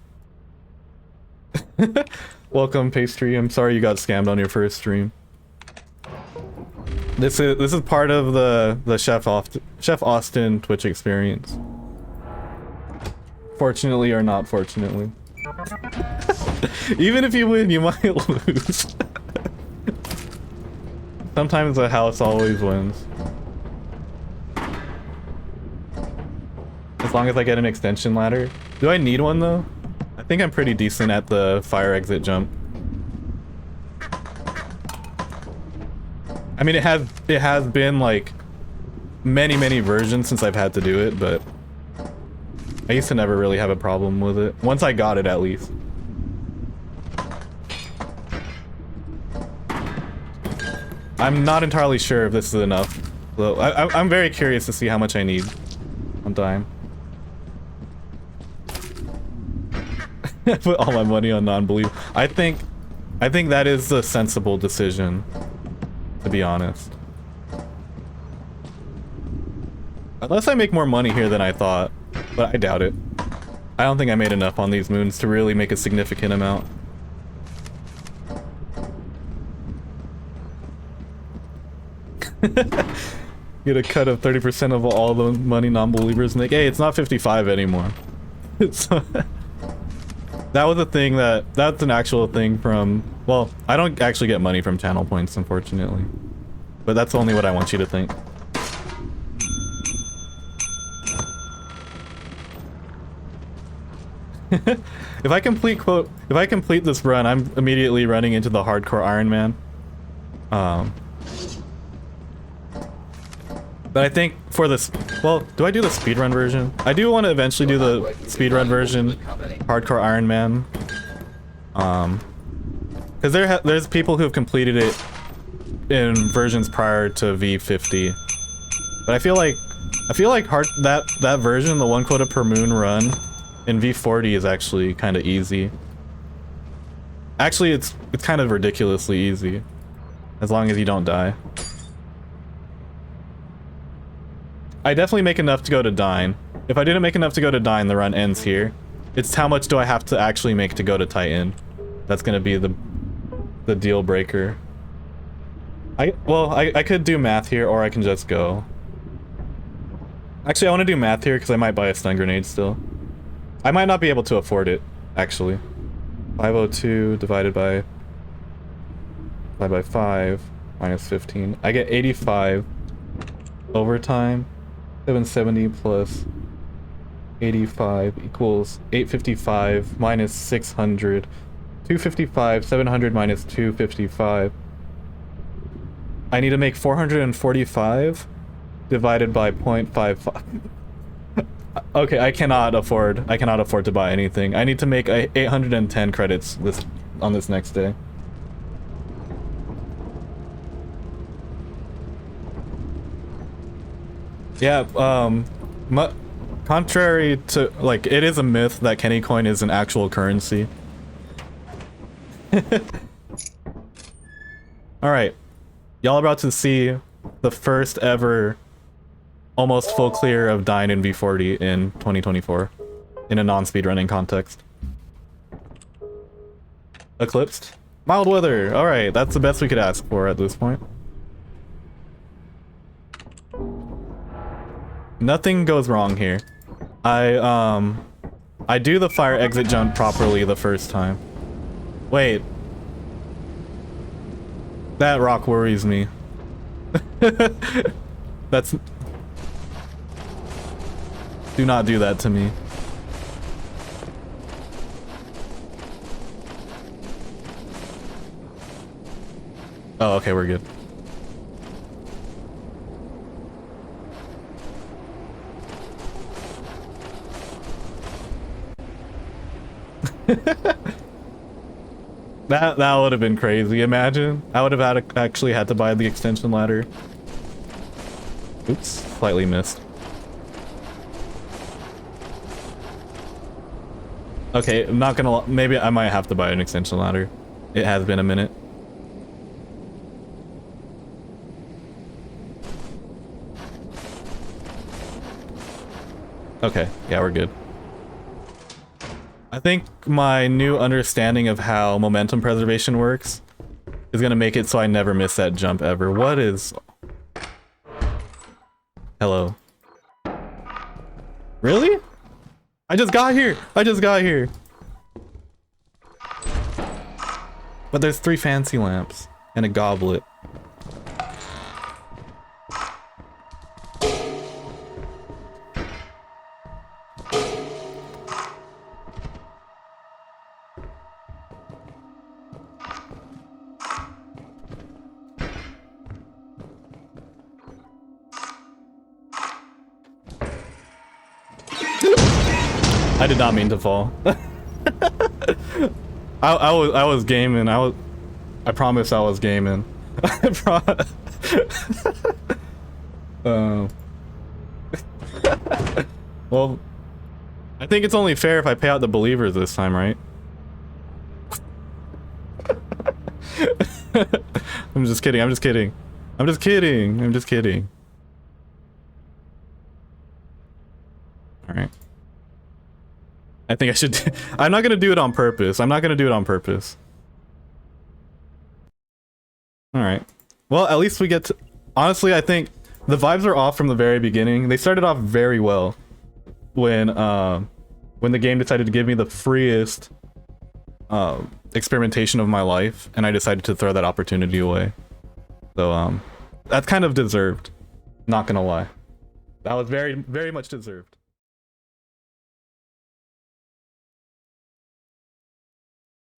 Welcome, Pastry. I'm sorry you got scammed on your first stream. This is part of the Chef Austin Twitch experience. Fortunately or not fortunately. Even if you win, you might lose. Sometimes the house always wins. As long as I get an extension ladder. Do I need one though? I think I'm pretty decent at the fire exit jump. I mean, it has been like many versions since I've had to do it, but I used to never really have a problem with it. Once I got it, at least. I'm not entirely sure if this is enough. So I'm very curious to see how much I need on time. I put all my money on non-belief. I think that is the sensible decision, to be honest. Unless I make more money here than I thought, but I doubt it. I don't think I made enough on these moons to really make a significant amount. Get a cut of 30% of all the money non-believers make. Hey, it's not 55 anymore. That was a thing that's an actual thing from, well, I don't actually get money from channel points, unfortunately. But that's only what I want you to think. If I complete this run, I'm immediately running into the hardcore Ironman. But I think for this, well, do I do the speedrun version? I do want to eventually do the speedrun version, hardcore Ironman. Because there's people who have completed it in versions prior to v40. But I feel like that version, the 1 quota per moon run in v40 is actually kind of easy. Actually, it's kind of ridiculously easy, as long as you don't die. I definitely make enough to go to Dine. If I didn't make enough to go to Dine, the run ends here. It's how much do I have to actually make to go to Titan. That's gonna be the deal breaker. I could do math here, or I can just go. Actually, I want to do math here because I might buy a stun grenade still. I might not be able to afford it, actually. 502 divided by 5 minus 15. I get 85 overtime. 770 plus 85 equals 855 minus 600. 255, 700 minus 255. I need to make 445 divided by 0.55. Okay, I cannot afford to buy anything. I need to make 810 credits on this next day. Yeah, contrary to, like, it is a myth that Kenny coin is an actual currency. Alright, Y'all about to see the first ever almost full clear of dying in v40 in 2024 in a non-speedrunning context. Eclipsed? Mild weather. All right, that's the best we could ask for at this point. Nothing goes wrong here. I do the fire exit jump properly the first time. Wait. That rock worries me. That's... Do not do that to me. Oh, okay, we're good. That would have been crazy. Imagine. I would have actually had to buy the extension ladder. Oops, slightly missed. Okay, I'm not gonna... Maybe I might have to buy an extension ladder. It has been a minute. Okay, yeah, we're good. I think my new understanding of how momentum preservation works is gonna make it so I never miss that jump ever. What is... Hello. Really? I just got here! I just got here! But there's 3 fancy lamps and a goblet. I did not mean to fall. I was gaming. I promise I was gaming. Well, I think it's only fair if I pay out the believers this time, right? I'm just kidding. I'm just kidding. I'm just kidding. I'm just kidding. All right. I think I should... I'm not gonna do it on purpose. I'm not gonna do it on purpose. Alright. Well, at least we get to... Honestly, I think the vibes are off from the very beginning. They started off very well when the game decided to give me the freest experimentation of my life, and I decided to throw that opportunity away. So, that's kind of deserved. Not gonna lie. That was very, very much deserved.